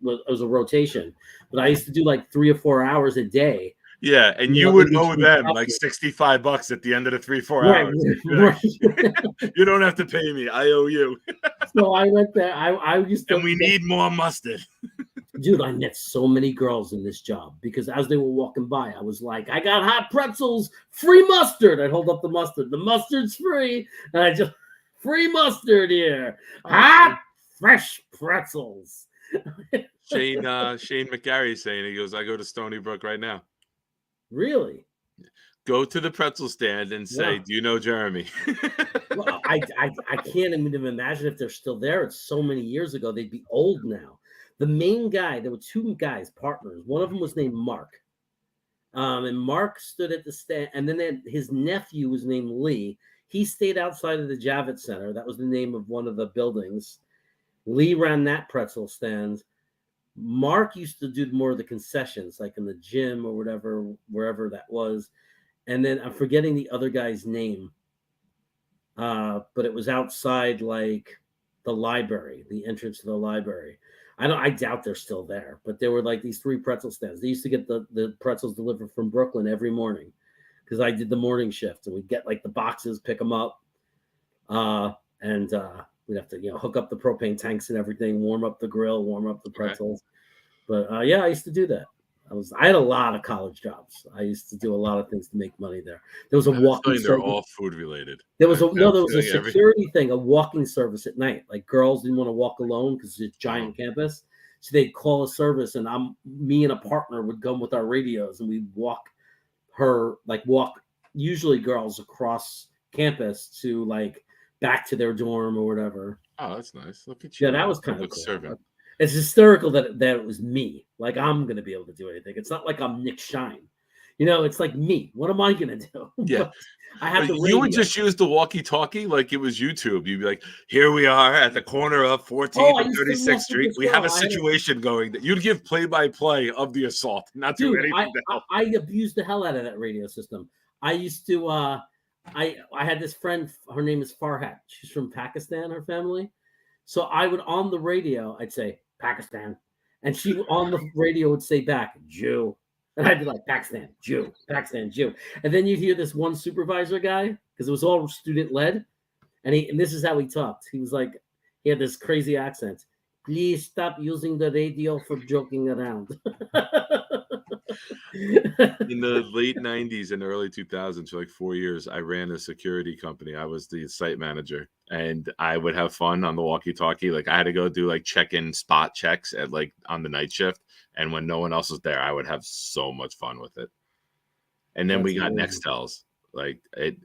was a rotation. But I used to do like 3 or 4 hours a day. Yeah, and you would owe them like $65 at the end of the 3-4 hours. Right. You don't have to pay me. I owe you. So I went there. I used to. And we need more mustard. Dude, I met so many girls in this job because as they were walking by, I was like, I got hot pretzels, free mustard. I'd hold up the mustard. The mustard's free. And I just, free mustard here. Hot, fresh pretzels. Shane McGarry saying, he goes, I go to Stony Brook right now. Really? Go to the pretzel stand and say, Yeah. "Do you know Jeremy?" Well, I can't even imagine if they're still there. It's so many years ago. They'd be old now. The main guy, there were two guys, partners. One of them was named Mark. And Mark stood at the stand, and then his nephew was named Lee. He stayed outside of the Javits Center. That was the name of one of the buildings. Lee ran that pretzel stand. Mark used to do more of the concessions, like in the gym or whatever, wherever that was. And then I'm forgetting the other guy's name. But it was outside like the library, the entrance to the library. I doubt they're still there, but there were like these three pretzel stands. They used to get the pretzels delivered from Brooklyn every morning because I did the morning shift, and we'd get like the boxes, pick them up, and we'd have to hook up the propane tanks and everything, warm up the grill, warm up the pretzels. But yeah, I used to do that. I had a lot of college jobs. I used to do a lot of things to make money there. There was a walking They're all food related. There was a security thing, a walking service at night. Like girls didn't want to walk alone because it's a giant campus. So they'd call a service, and me and a partner would go with our radios, and we'd walk usually girls across campus to like back to their dorm or whatever. Oh, that's nice. Look at you. Yeah, that was kind of cool. Servant. It's hysterical that it was me. Like I'm gonna be able to do anything. It's not like I'm Nick Shine. It's like me. What am I gonna do? Yeah. I have to. You would just use the walkie-talkie like it was YouTube. You'd be like, "Here we are at the corner of 14th and 36th Street. We have a situation going." That you'd give play-by-play of the assault, not do anything else. I abused the hell out of that radio system. I used to. I had this friend. Her name is Farhat. She's from Pakistan. Her family. So I would on the radio. I'd say Pakistan, and she on the radio would say back Jew. And I'd be like, Pakistan, Jew, Jew. And then you'd hear this one supervisor guy, because it was all student-led. And this is how he talked. He was like, he had this crazy accent. Please stop using the radio for joking around. In the late 90s and early 2000s, for like 4 years, I ran a security company. I was the site manager, and I would have fun on the walkie-talkie. Like I had to go do like check-in spot checks at like on the night shift. And when no one else was there, I would have so much fun with it. And then we got Nextels. Like it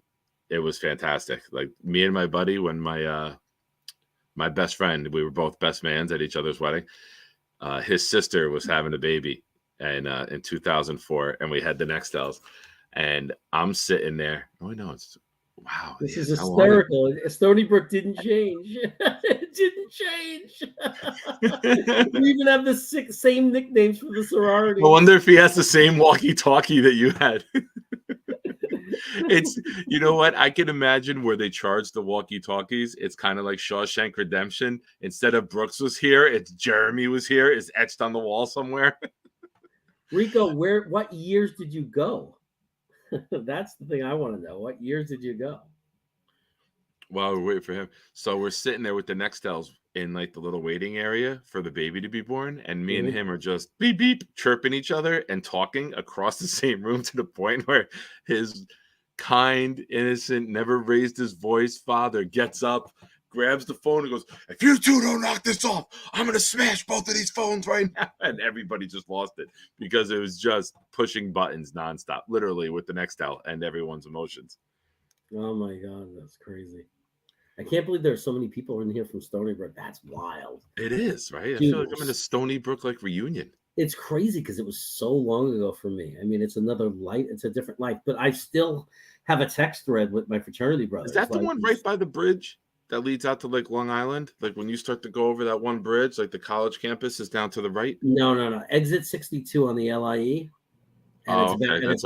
was fantastic. Like me and my buddy, when my best friend, we were both best mans at each other's wedding. His sister was having a baby, and in 2004, and we had the Nextels. And I'm sitting there. Oh no, it's wow. This is hysterical. Stony Brook didn't change. It didn't change. We even have the same nicknames for the sorority. I wonder if he has the same walkie-talkie that you had. It's, you know what? I can imagine where they charge the walkie-talkies. It's kind of like Shawshank Redemption. Instead of Brooks was here, it's Jeremy was here. It's etched on the wall somewhere. Rico, what years did you go? That's the thing I want to know. What years did you go? While we're waiting for him. So we're sitting there with the Nextels in like the little waiting area for the baby to be born. And me and him are just beep, beep, chirping each other and talking across the same room to the point where his kind, innocent, never raised his voice father gets up, grabs the phone and goes, "If you two don't knock this off, I'm going to smash both of these phones right now." And everybody just lost it because it was just pushing buttons nonstop, literally with the Nextel and everyone's emotions. Oh my God, that's crazy. I can't believe there's so many people in here from Stony Brook. That's wild. It is, right? I feel like I'm in a Stony Brook like reunion. It's crazy because it was so long ago for me. I mean, it's another life. It's a different life. But I still have a text thread with my fraternity brothers. Is that the one right by the bridge that leads out to like Long Island? Like when you start to go over that one bridge, like the college campus is down to the right? No. Exit 62 on the LIE. And it's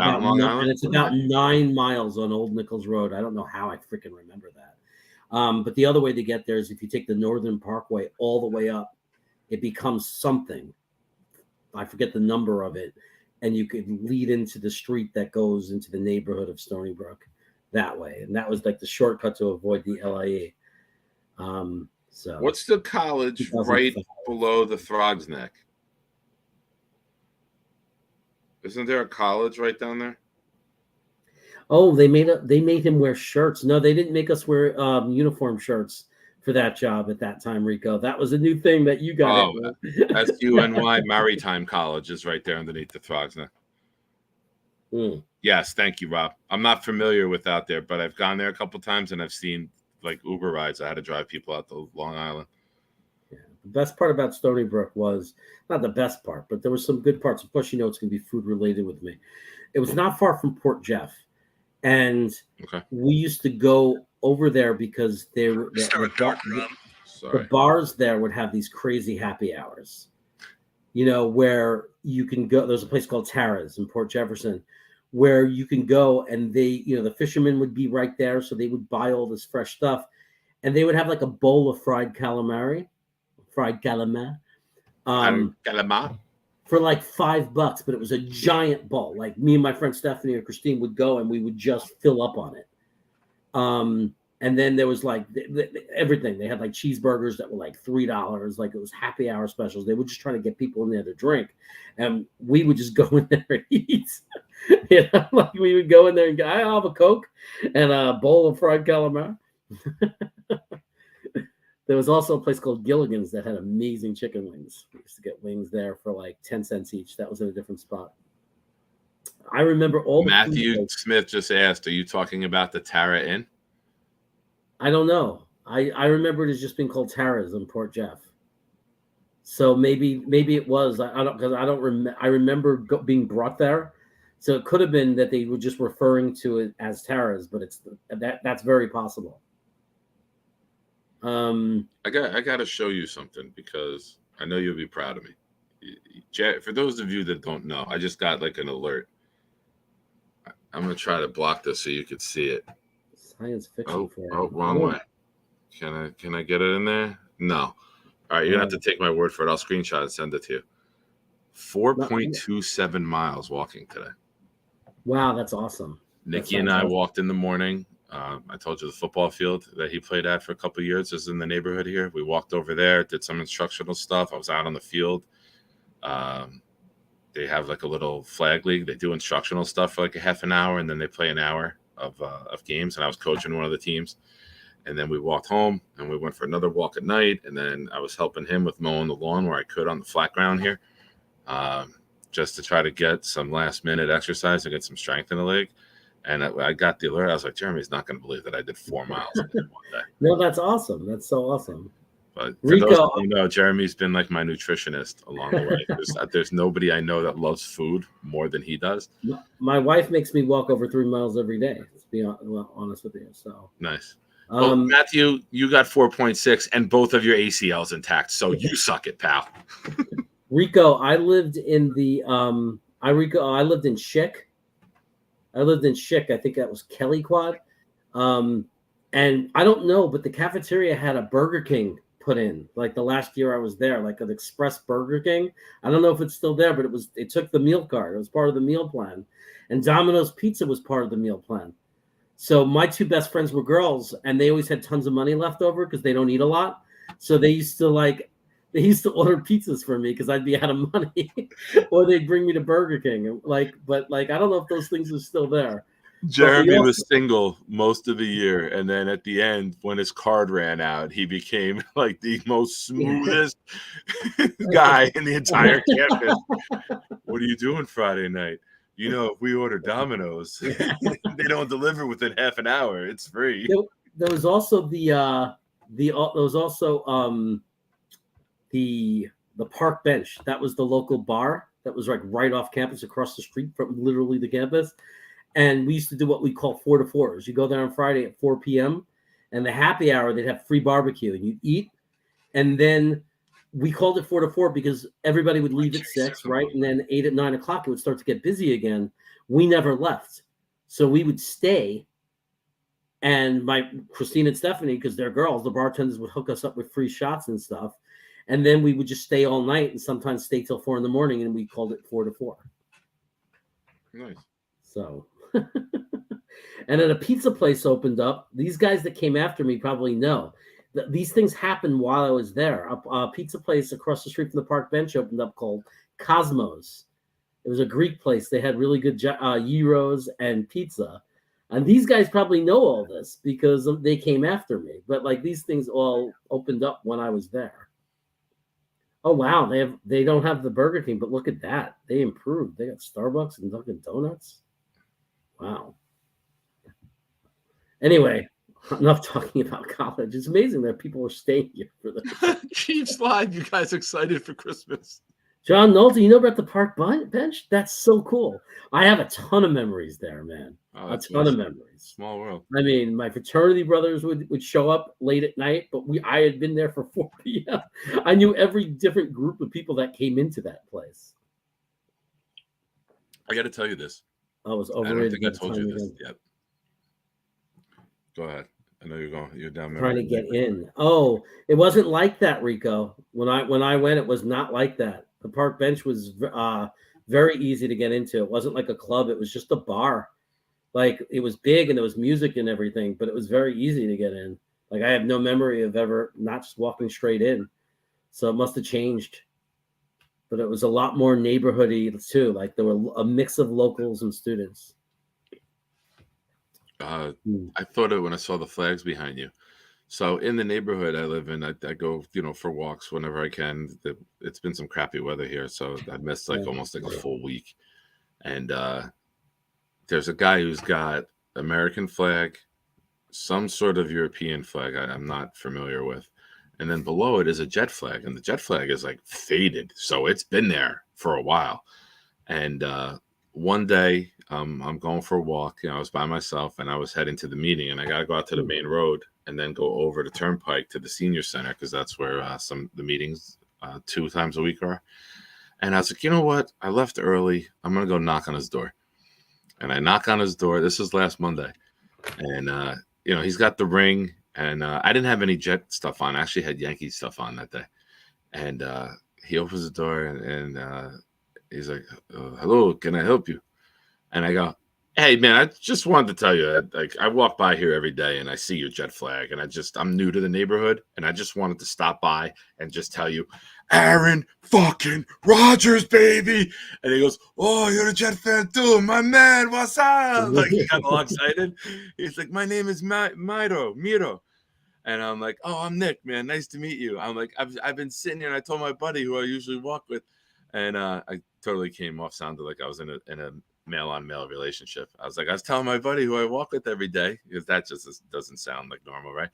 about 9 miles on Old Nichols Road. I don't know how I freaking remember that. But the other way to get there is if you take the Northern Parkway all the way up, it becomes something. I forget the number of it. And you could lead into the street that goes into the neighborhood of Stony Brook that way. And that was like the shortcut to avoid the LIE. So what's the college right below the Frog's Neck? Isn't there a college right down there? Oh, they made him wear shirts. No, they didn't make us wear uniform shirts for that job at that time, Rico. That was a new thing that you got. That's UNY Maritime College is right there underneath the Frog's Neck. Mm. Yes, thank you, Rob. I'm not familiar with out there, but I've gone there a couple times and I've seen like Uber rides. I had to drive people out to Long Island. Yeah. The best part about Stony Brook was not the best part, but there were some good parts. Of course, it's going to be food related with me. It was not far from Port Jeff, and Okay. we used to go over there because the bars there would have these crazy happy hours. Where you can go. There's a place called Tara's in Port Jefferson, where you can go, and the fishermen would be right there, so they would buy all this fresh stuff, and they would have like a bowl of fried calamar, Calamar. for like $5, but it was a giant bowl. Like me and my friend Stephanie or Christine would go, and we would just fill up on it. And then there was like everything. They had like cheeseburgers that were like $3. Like it was happy hour specials. They were just trying to get people in there to drink. And we would just go in there and eat. Like we would go in there and go, I'll have a Coke and a bowl of fried calamar. There was also a place called Gilligan's that had amazing chicken wings. We used to get wings there for like 10 cents each. That was in a different spot. I remember all the Matthew Smith just asked, are you talking about the Tara Inn? I don't know. I remember it as just being called Tara's in Port Jeff. So maybe it was. I don't remember. I remember being brought there. So it could have been that they were just referring to it as Tara's, but that's very possible. I got to show you something because I know you'll be proud of me. For those of you that don't know, I just got like an alert. I'm gonna try to block this so you can see it. Science fiction. Wrong way. Can I get it in there? No. All right, you're gonna have to take my word for it. I'll screenshot and send it to you. 4.27 miles walking today. Wow, that's awesome. Nikki and I walked in the morning. I told you the football field that he played at for a couple of years is in the neighborhood here. We walked over there, did some instructional stuff. I was out on the field. They have like a little flag league. They do instructional stuff for like a half an hour, and then they play an hour of games. And I was coaching one of the teams. And then we walked home, and we went for another walk at night. And then I was helping him with mowing the lawn where I could on the flat ground here, just to try to get some last-minute exercise and get some strength in the leg. And I got the alert. I was like, Jeremy's not going to believe that I did 4 miles in one day. No, that's awesome. That's so awesome. But for those of you know, Jeremy's been like my nutritionist along the way. There's nobody I know that loves food more than he does. My wife makes me walk over 3 miles every day, to be honest with you. So nice. Well, Matthew, you got 4.6 and both of your ACLs intact. So you suck it, pal. Rico, I lived in I lived in Schick. I think that was Kelly Quad. And I don't know, but the cafeteria had a Burger King put in like the last year I was there, like an express Burger King. I don't know if it's still there, but it took the meal card. It was part of the meal plan. And Domino's Pizza was part of the meal plan. So my two best friends were girls, and they always had tons of money left over because they don't eat a lot. So they used to order pizzas for me because I'd be out of money, or they'd bring me to Burger King. But I don't know if those things are still there. Jeremy was single most of the year, and then at the end, when his card ran out, he became like the most smoothest guy in the entire campus. What are you doing Friday night? If we order Domino's, they don't deliver within half an hour. It's free. There was also the park bench. That was the local bar that was like right off campus, across the street from literally the campus. And we used to do what we call 4 to 4s. You go there on Friday at 4 p.m. and the happy hour, they'd have free barbecue, and you'd eat. And then we called it 4 to 4 because everybody would leave at 6, right? And then 8 at 9 o'clock, it would start to get busy again. We never left. So we would stay. And Christine and Stephanie, because they're girls, the bartenders would hook us up with free shots and stuff. And then we would just stay all night and sometimes stay till 4 a.m. and we called it 4 to 4. Nice. So, and then a pizza place opened up. These guys that came after me probably know that these things happened while I was there. A pizza place across the street from the park bench opened up called Cosmos. It was a Greek place. They had really good gyros and pizza. And these guys probably know all this because they came after me. But these things all opened up when I was there. Oh wow, they don't have the Burger King, but look at that. They improved. They got Starbucks and Dunkin' Donuts. Wow. Anyway, enough talking about college. It's amazing that people are staying here for this. Chiefs live. You guys excited for Christmas? John Nolte, you know about the park bench? That's so cool. I have a ton of memories there, man. Oh, A that's ton of awesome. memories. Small world. I mean, my fraternity brothers would show up late at night, but I had been there for 4 p.m. I knew every different group of people that came into that place. I got to tell you this. I was I don't overrated. think I told you this yet. Go ahead. I know you're down Trying to memory get lane. in. Oh, it wasn't like that, Rico. When I went, it was not like that. The park bench was very easy to get into. It wasn't like a club. It was just a bar. Like, it was big and there was music and everything, but it was very easy to get in. Like, I have no memory of ever not just walking straight in. So it must have changed. But it was a lot more neighborhoody too. Like, there were a mix of locals and students. I thought it when I saw the flags behind you. So in the neighborhood I live in, I go, for walks whenever I can. It's been some crappy weather here, so I missed almost like a full week. And there's a guy who's got American flag, some sort of European flag I'm not familiar with. And then below it is a jet flag, and the jet flag is like faded. So it's been there for a while. And one day I'm going for a walk. I was by myself and I was heading to the meeting, and I got to go out to the main road and then go over the turnpike to the senior center, because that's where the meetings 2 times a week are. And I was like, you know what? I left early. I'm going to go knock on his door. And I knock on his door. This is last Monday. And, he's got the ring. And I didn't have any Jet stuff on. I actually had Yankee stuff on that day. And he opens the door and he's like, hello, can I help you? And I go, hey, man, I just wanted to tell you, I walk by here every day and I see your Jet flag. And I'm new to the neighborhood. And I just wanted to stop by and just tell you, Aaron fucking Rodgers, baby. And he goes, oh, you're a Jet fan too, my man, what's up? Like, he got all excited. He's like, my name is Miro. And I'm like, oh, I'm Nick, man. Nice to meet you. I'm like, I've been sitting here and I told my buddy who I usually walk with. And I totally came off, sounded like I was in a male-on-male relationship. I was like, I was telling my buddy who I walk with every day, because that just doesn't sound like normal, right?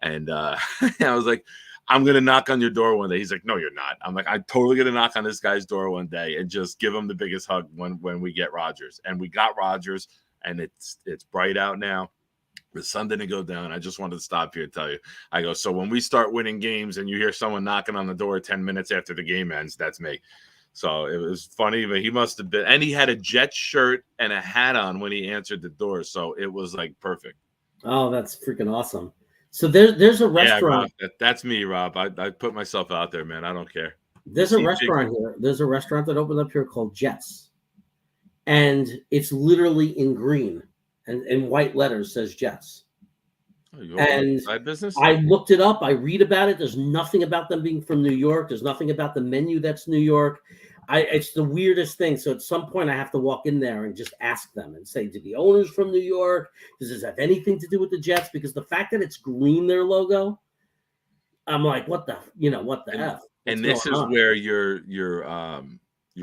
And I was like, I'm going to knock on your door one day. He's like, no, you're not. I'm like, I'm totally going to knock on this guy's door one day and just give him the biggest hug when we get Rodgers. And we got Rodgers, and it's bright out now. The sun didn't go down. I just wanted to stop here and tell you. I go, so when we start winning games and you hear someone knocking on the door 10 minutes after the game ends, that's me. So it was funny, but he must have been, and he had a Jet shirt and a hat on when he answered the door. So it was like perfect. Oh, that's freaking awesome. So there's a restaurant. Yeah, Rob, that's me, Rob. I put myself out there, man. I don't care. There's a restaurant here. There's a restaurant that opened up here called Jets. And it's literally in green and in white letters says Jets. Oh, and side business? I looked it up. I read about it. There's nothing about them being from New York. There's nothing about the menu that's New York. It's the weirdest thing. So at some point I have to walk in there and just ask them and say, do the owners from New York? Does this have anything to do with the Jets? Because the fact that it's green, their logo, I'm like, what the F? And this is where your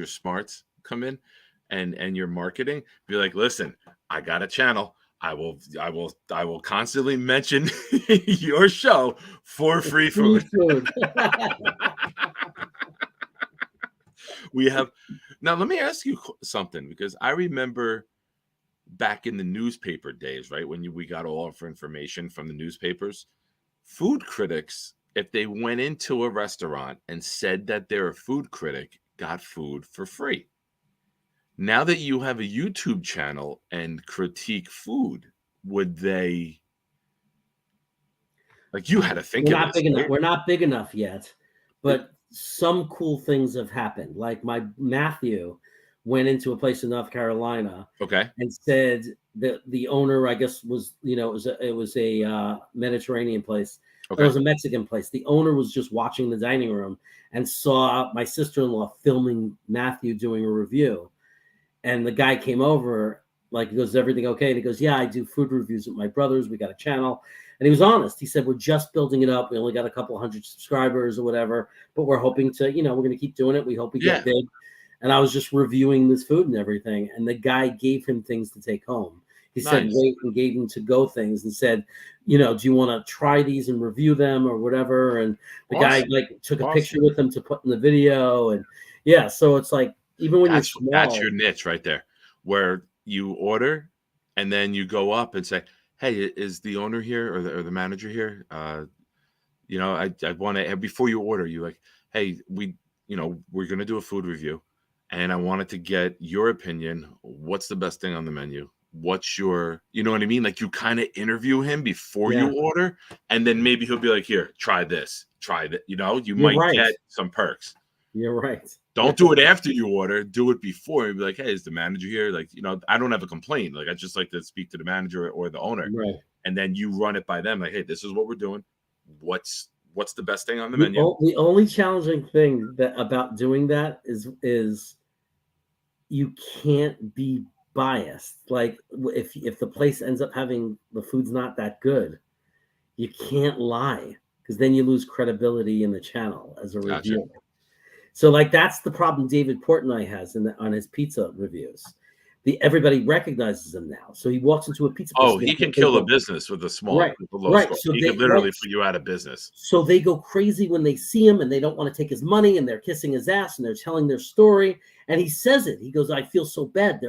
smarts come in and your marketing. Be like, listen, I got a channel. I will constantly mention your show for free food. We have now. Let me ask you something, because I remember back in the newspaper days, right, when we got all of our information from the newspapers. Food critics, if they went into a restaurant and said that they're a food critic, got food for free. Now that you have a YouTube channel and critique food, would they, like, you had to think We're of not this, big enough. right? We're not big enough yet, but some cool things have happened. Like my Matthew went into a place in North Carolina, Okay. and said that the owner, I guess, was it was a Mediterranean place. Okay. It was a Mexican place. The owner was just watching the dining room and saw my sister-in-law filming Matthew doing a review. And the guy came over, like, he goes, is everything okay? And he goes, yeah, I do food reviews with my brothers. We got a channel. And he was honest. He said, we're just building it up. We only got a couple hundred subscribers or whatever, but we're hoping to, we're going to keep doing it. We hope we get big. And I was just reviewing this food and everything. And the guy gave him things to take home. He said Nice. wait and gave him to go things and said, do you want to try these and review them or whatever? And the guy like took a picture with him to put in the video. And yeah, so it's like even when you're small, that's your niche right there, where you order and then you go up and say, hey, is the owner here or the manager here? I want to, before you order, you like, hey, we're going to do a food review and I wanted to get your opinion. What's the best thing on the menu? What's your, you know what I mean? Like you kind of interview him before you order, and then maybe he'll be like, here, try this, try that. You might get some perks. You're right. Don't do it after you order. Do it before. And be like, hey, is the manager here? Like, I don't have a complaint. Like, I just like to speak to the manager or the owner. Right. And then you run it by them. Like, hey, this is what we're doing. What's the best thing on the menu? The only challenging thing about doing that is you can't be biased. Like if the place ends up having the food's not that good, you can't lie because then you lose credibility in the channel as a reviewer. So like that's the problem David Portnoy has on his pizza reviews. Everybody recognizes him now. So he walks into a pizza place. Oh, he can kill a business with a small, with a low score. So he can literally put you out of business. So they go crazy when they see him and they don't want to take his money and they're kissing his ass and they're telling their story. And he says it. He goes, I feel so bad.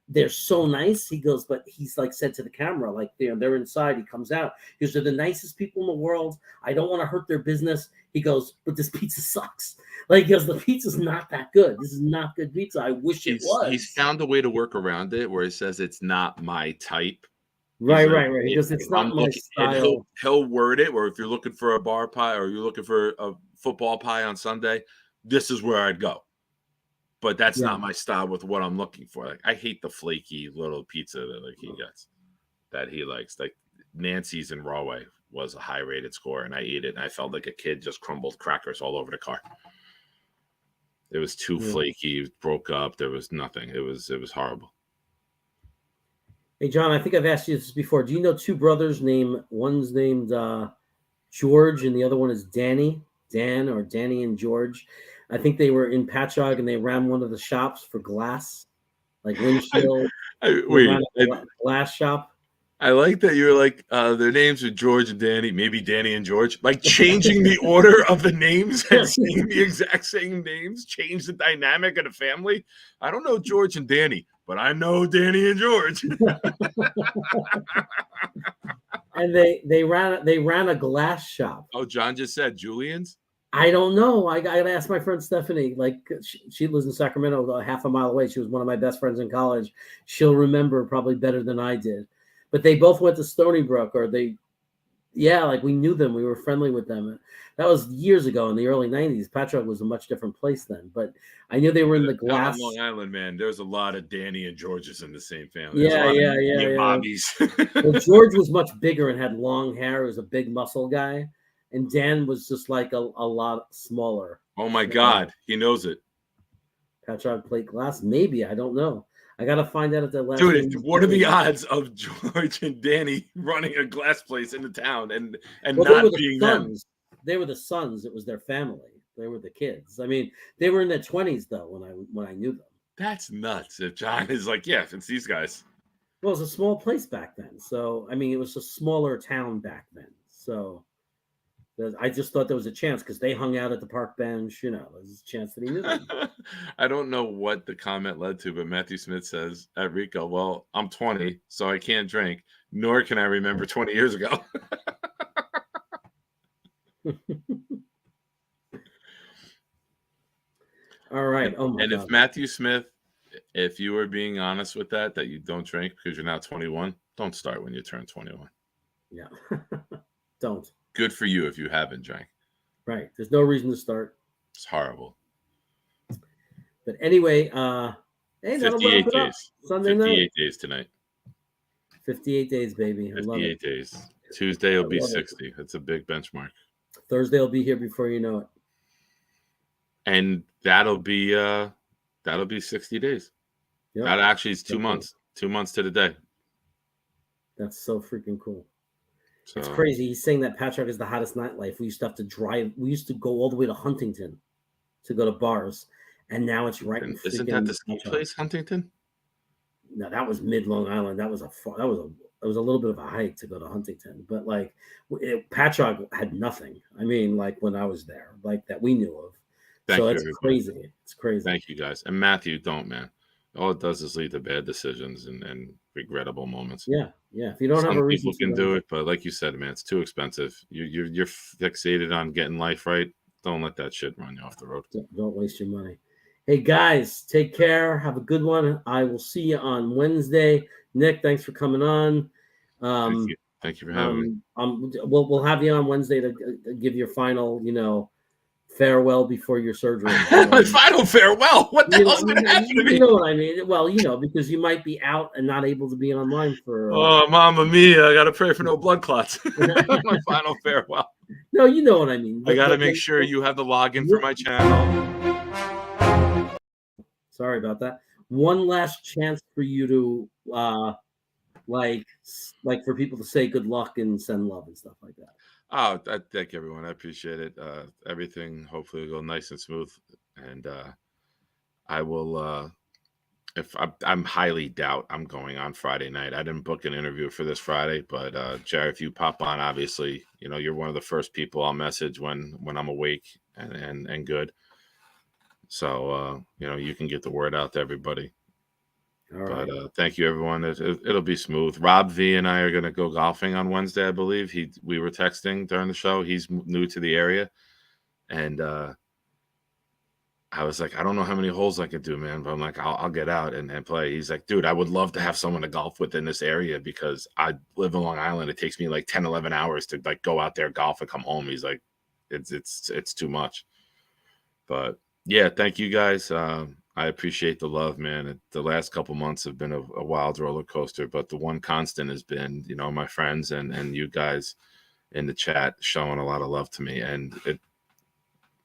They're so nice. He goes, but he's like said to the camera, like they're inside. He comes out. He goes, they're the nicest people in the world. I don't want to hurt their business. He goes, but this pizza sucks. Like, he goes, the pizza's not that good. This is not good pizza. I wish it was. He's found a way to work around it where he says it's not my type. Right. He goes, it's not my style. He'll word it where if you're looking for a bar pie or you're looking for a football pie on Sunday, this is where I'd go. But that's not my style with what I'm looking for. Like, I hate the flaky little pizza that he gets, that he likes. Like Nancy's in Rahway was a high rated score, and I ate it, and I felt like a kid just crumbled crackers all over the car. It was too flaky, it broke up. There was nothing. It was horrible. Hey John, I think I've asked you this before. Do you know two brothers one's named George and the other one is Dan and George? I think they were in Patchogue and they ran one of the shops for glass, like windshield. Glass shop. I like that you were like, their names are George and Danny, maybe Danny and George. Like changing the order of the names and saying the exact same names, change the dynamic of the family. I don't know George and Danny, but I know Danny and George. And they ran a glass shop. Oh, John just said Julian's? I don't know. I got to ask my friend Stephanie. Like she lives in Sacramento, half a mile away. She was one of my best friends in college. She'll remember probably better than I did. But they both went to Stony Brook, like we knew them. We were friendly with them. That was years ago in the early 90s. Patchogue was a much different place then. But I knew they were in the glass. Long Island, man, there's a lot of Danny and Georges in the same family. Yeah. Bobbies. Well, George was much bigger and had long hair. He was a big muscle guy. And Dan was just like a lot smaller. Oh, my God. He knows it. Patchogue plate glass? Maybe. I don't know. I got to find out if that last Dude, what are the odds of George and Danny running a glass place in the town and not being them? They were the sons. It was their family. They were the kids. I mean, they were in their 20s, though, when I knew them. That's nuts. If John is like, yeah, if it's these guys. Well, it was a small place back then. So, I mean, it was a smaller town back then. So I just thought there was a chance because they hung out at the park bench. There's a chance that he knew them. I don't know what the comment led to, but Matthew Smith says at Rico, well, I'm 20, so I can't drink, nor can I remember 20 years ago. All right. Oh my God. If Matthew Smith, if you were being honest with that you don't drink because you're now 21, don't start when you turn 21. Yeah. Don't. Good for you if you haven't drank. Right. There's no reason to start. It's horrible. But anyway, 58 days. Sunday 58 night. Days tonight. 58 days, baby. 58 days. Tuesday will be 60. That's a big benchmark. Thursday will be here before you know it. And that'll be 60 days. Yep. That actually is 2 months. 2 months to the day. That's so freaking cool. So, it's crazy. He's saying that Patchogue is the hottest nightlife. We used to have to drive. We used to go all the way to Huntington to go to bars, and now it's right. Isn't that the ski place, Huntington? no, that was mid Long Island. That was a little bit of a hike to go to Huntington, but like Patchogue had nothing. I mean, like when I was there, like that we knew of. Thank So you, it's everybody. crazy. It's crazy. Thank you, guys. And Matthew, don't, man. All it does is lead to bad decisions and regrettable moments. Yeah, yeah. If you don't have Some a reason people can to, do it, but like you said, man, it's too expensive. You're fixated on getting life right. Don't let that shit run you off the road. don't waste your money. Hey guys, take care. Have a good one. I will see you on Wednesday. Nick, thanks for coming on. Thank you for having me. We'll have you on Wednesday to give your final, farewell before your surgery. My final farewell. What the hell's going to happen to me? You know what I mean? Well, because you might be out and not able to be online for. Oh, Mamma Mia! I got to pray for no blood clots. My final farewell. No, you know what I mean. I got to make sure you have the login for my channel. Sorry about that. One last chance for you to, like for people to say good luck and send love and stuff like that. Oh, I thank everyone. I appreciate it. Everything hopefully will go nice and smooth. And I will, if I'm highly doubt I'm going on Friday night. I didn't book an interview for this Friday, but Jerry, if you pop on, obviously, you're one of the first people I'll message when I'm awake and good. So, you can get the word out to everybody. All right. But thank you, everyone. It'll be smooth. Rob V and I are going to go golfing on Wednesday, I believe. We were texting during the show. He's new to the area. And I was like, I don't know how many holes I could do, man. But I'm like, I'll get out and play. He's like, dude, I would love to have someone to golf with in this area because I live in Long Island. It takes me like 10, 11 hours to like go out there, golf, and come home. He's like, it's too much. But yeah, thank you guys. I appreciate the love, man. The last couple months have been a wild roller coaster, but the one constant has been, my friends and you guys in the chat showing a lot of love to me, and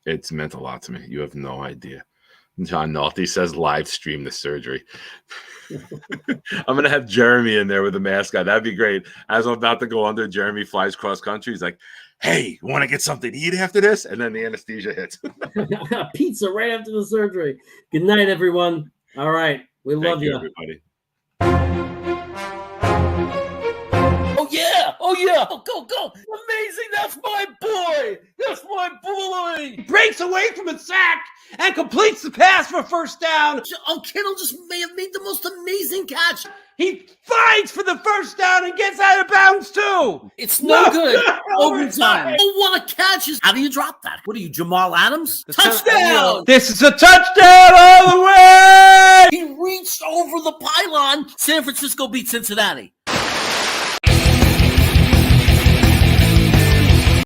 it's meant a lot to me. You have no idea. John Nolte says live stream the surgery. I'm going to have Jeremy in there with the mask on. That'd be great. As I'm about to go under, Jeremy flies cross country. He's like, hey, want to get something to eat after this? And then the anesthesia hits. Pizza right after the surgery. Good night, everyone. All right. We love you. Everybody. Oh, yeah. Go. Amazing. That's my boy. That's my boy. He breaks away from a sack and completes the pass for first down. Oh, Kittle just may have made the most amazing catch. He fights for the first down and gets out of bounds, too. It's no good. Overtime. Oh, what a catch. How do you drop that? What are you, Jamal Adams? Touchdown. This is a touchdown all the way. He reached over the pylon. San Francisco beat Cincinnati.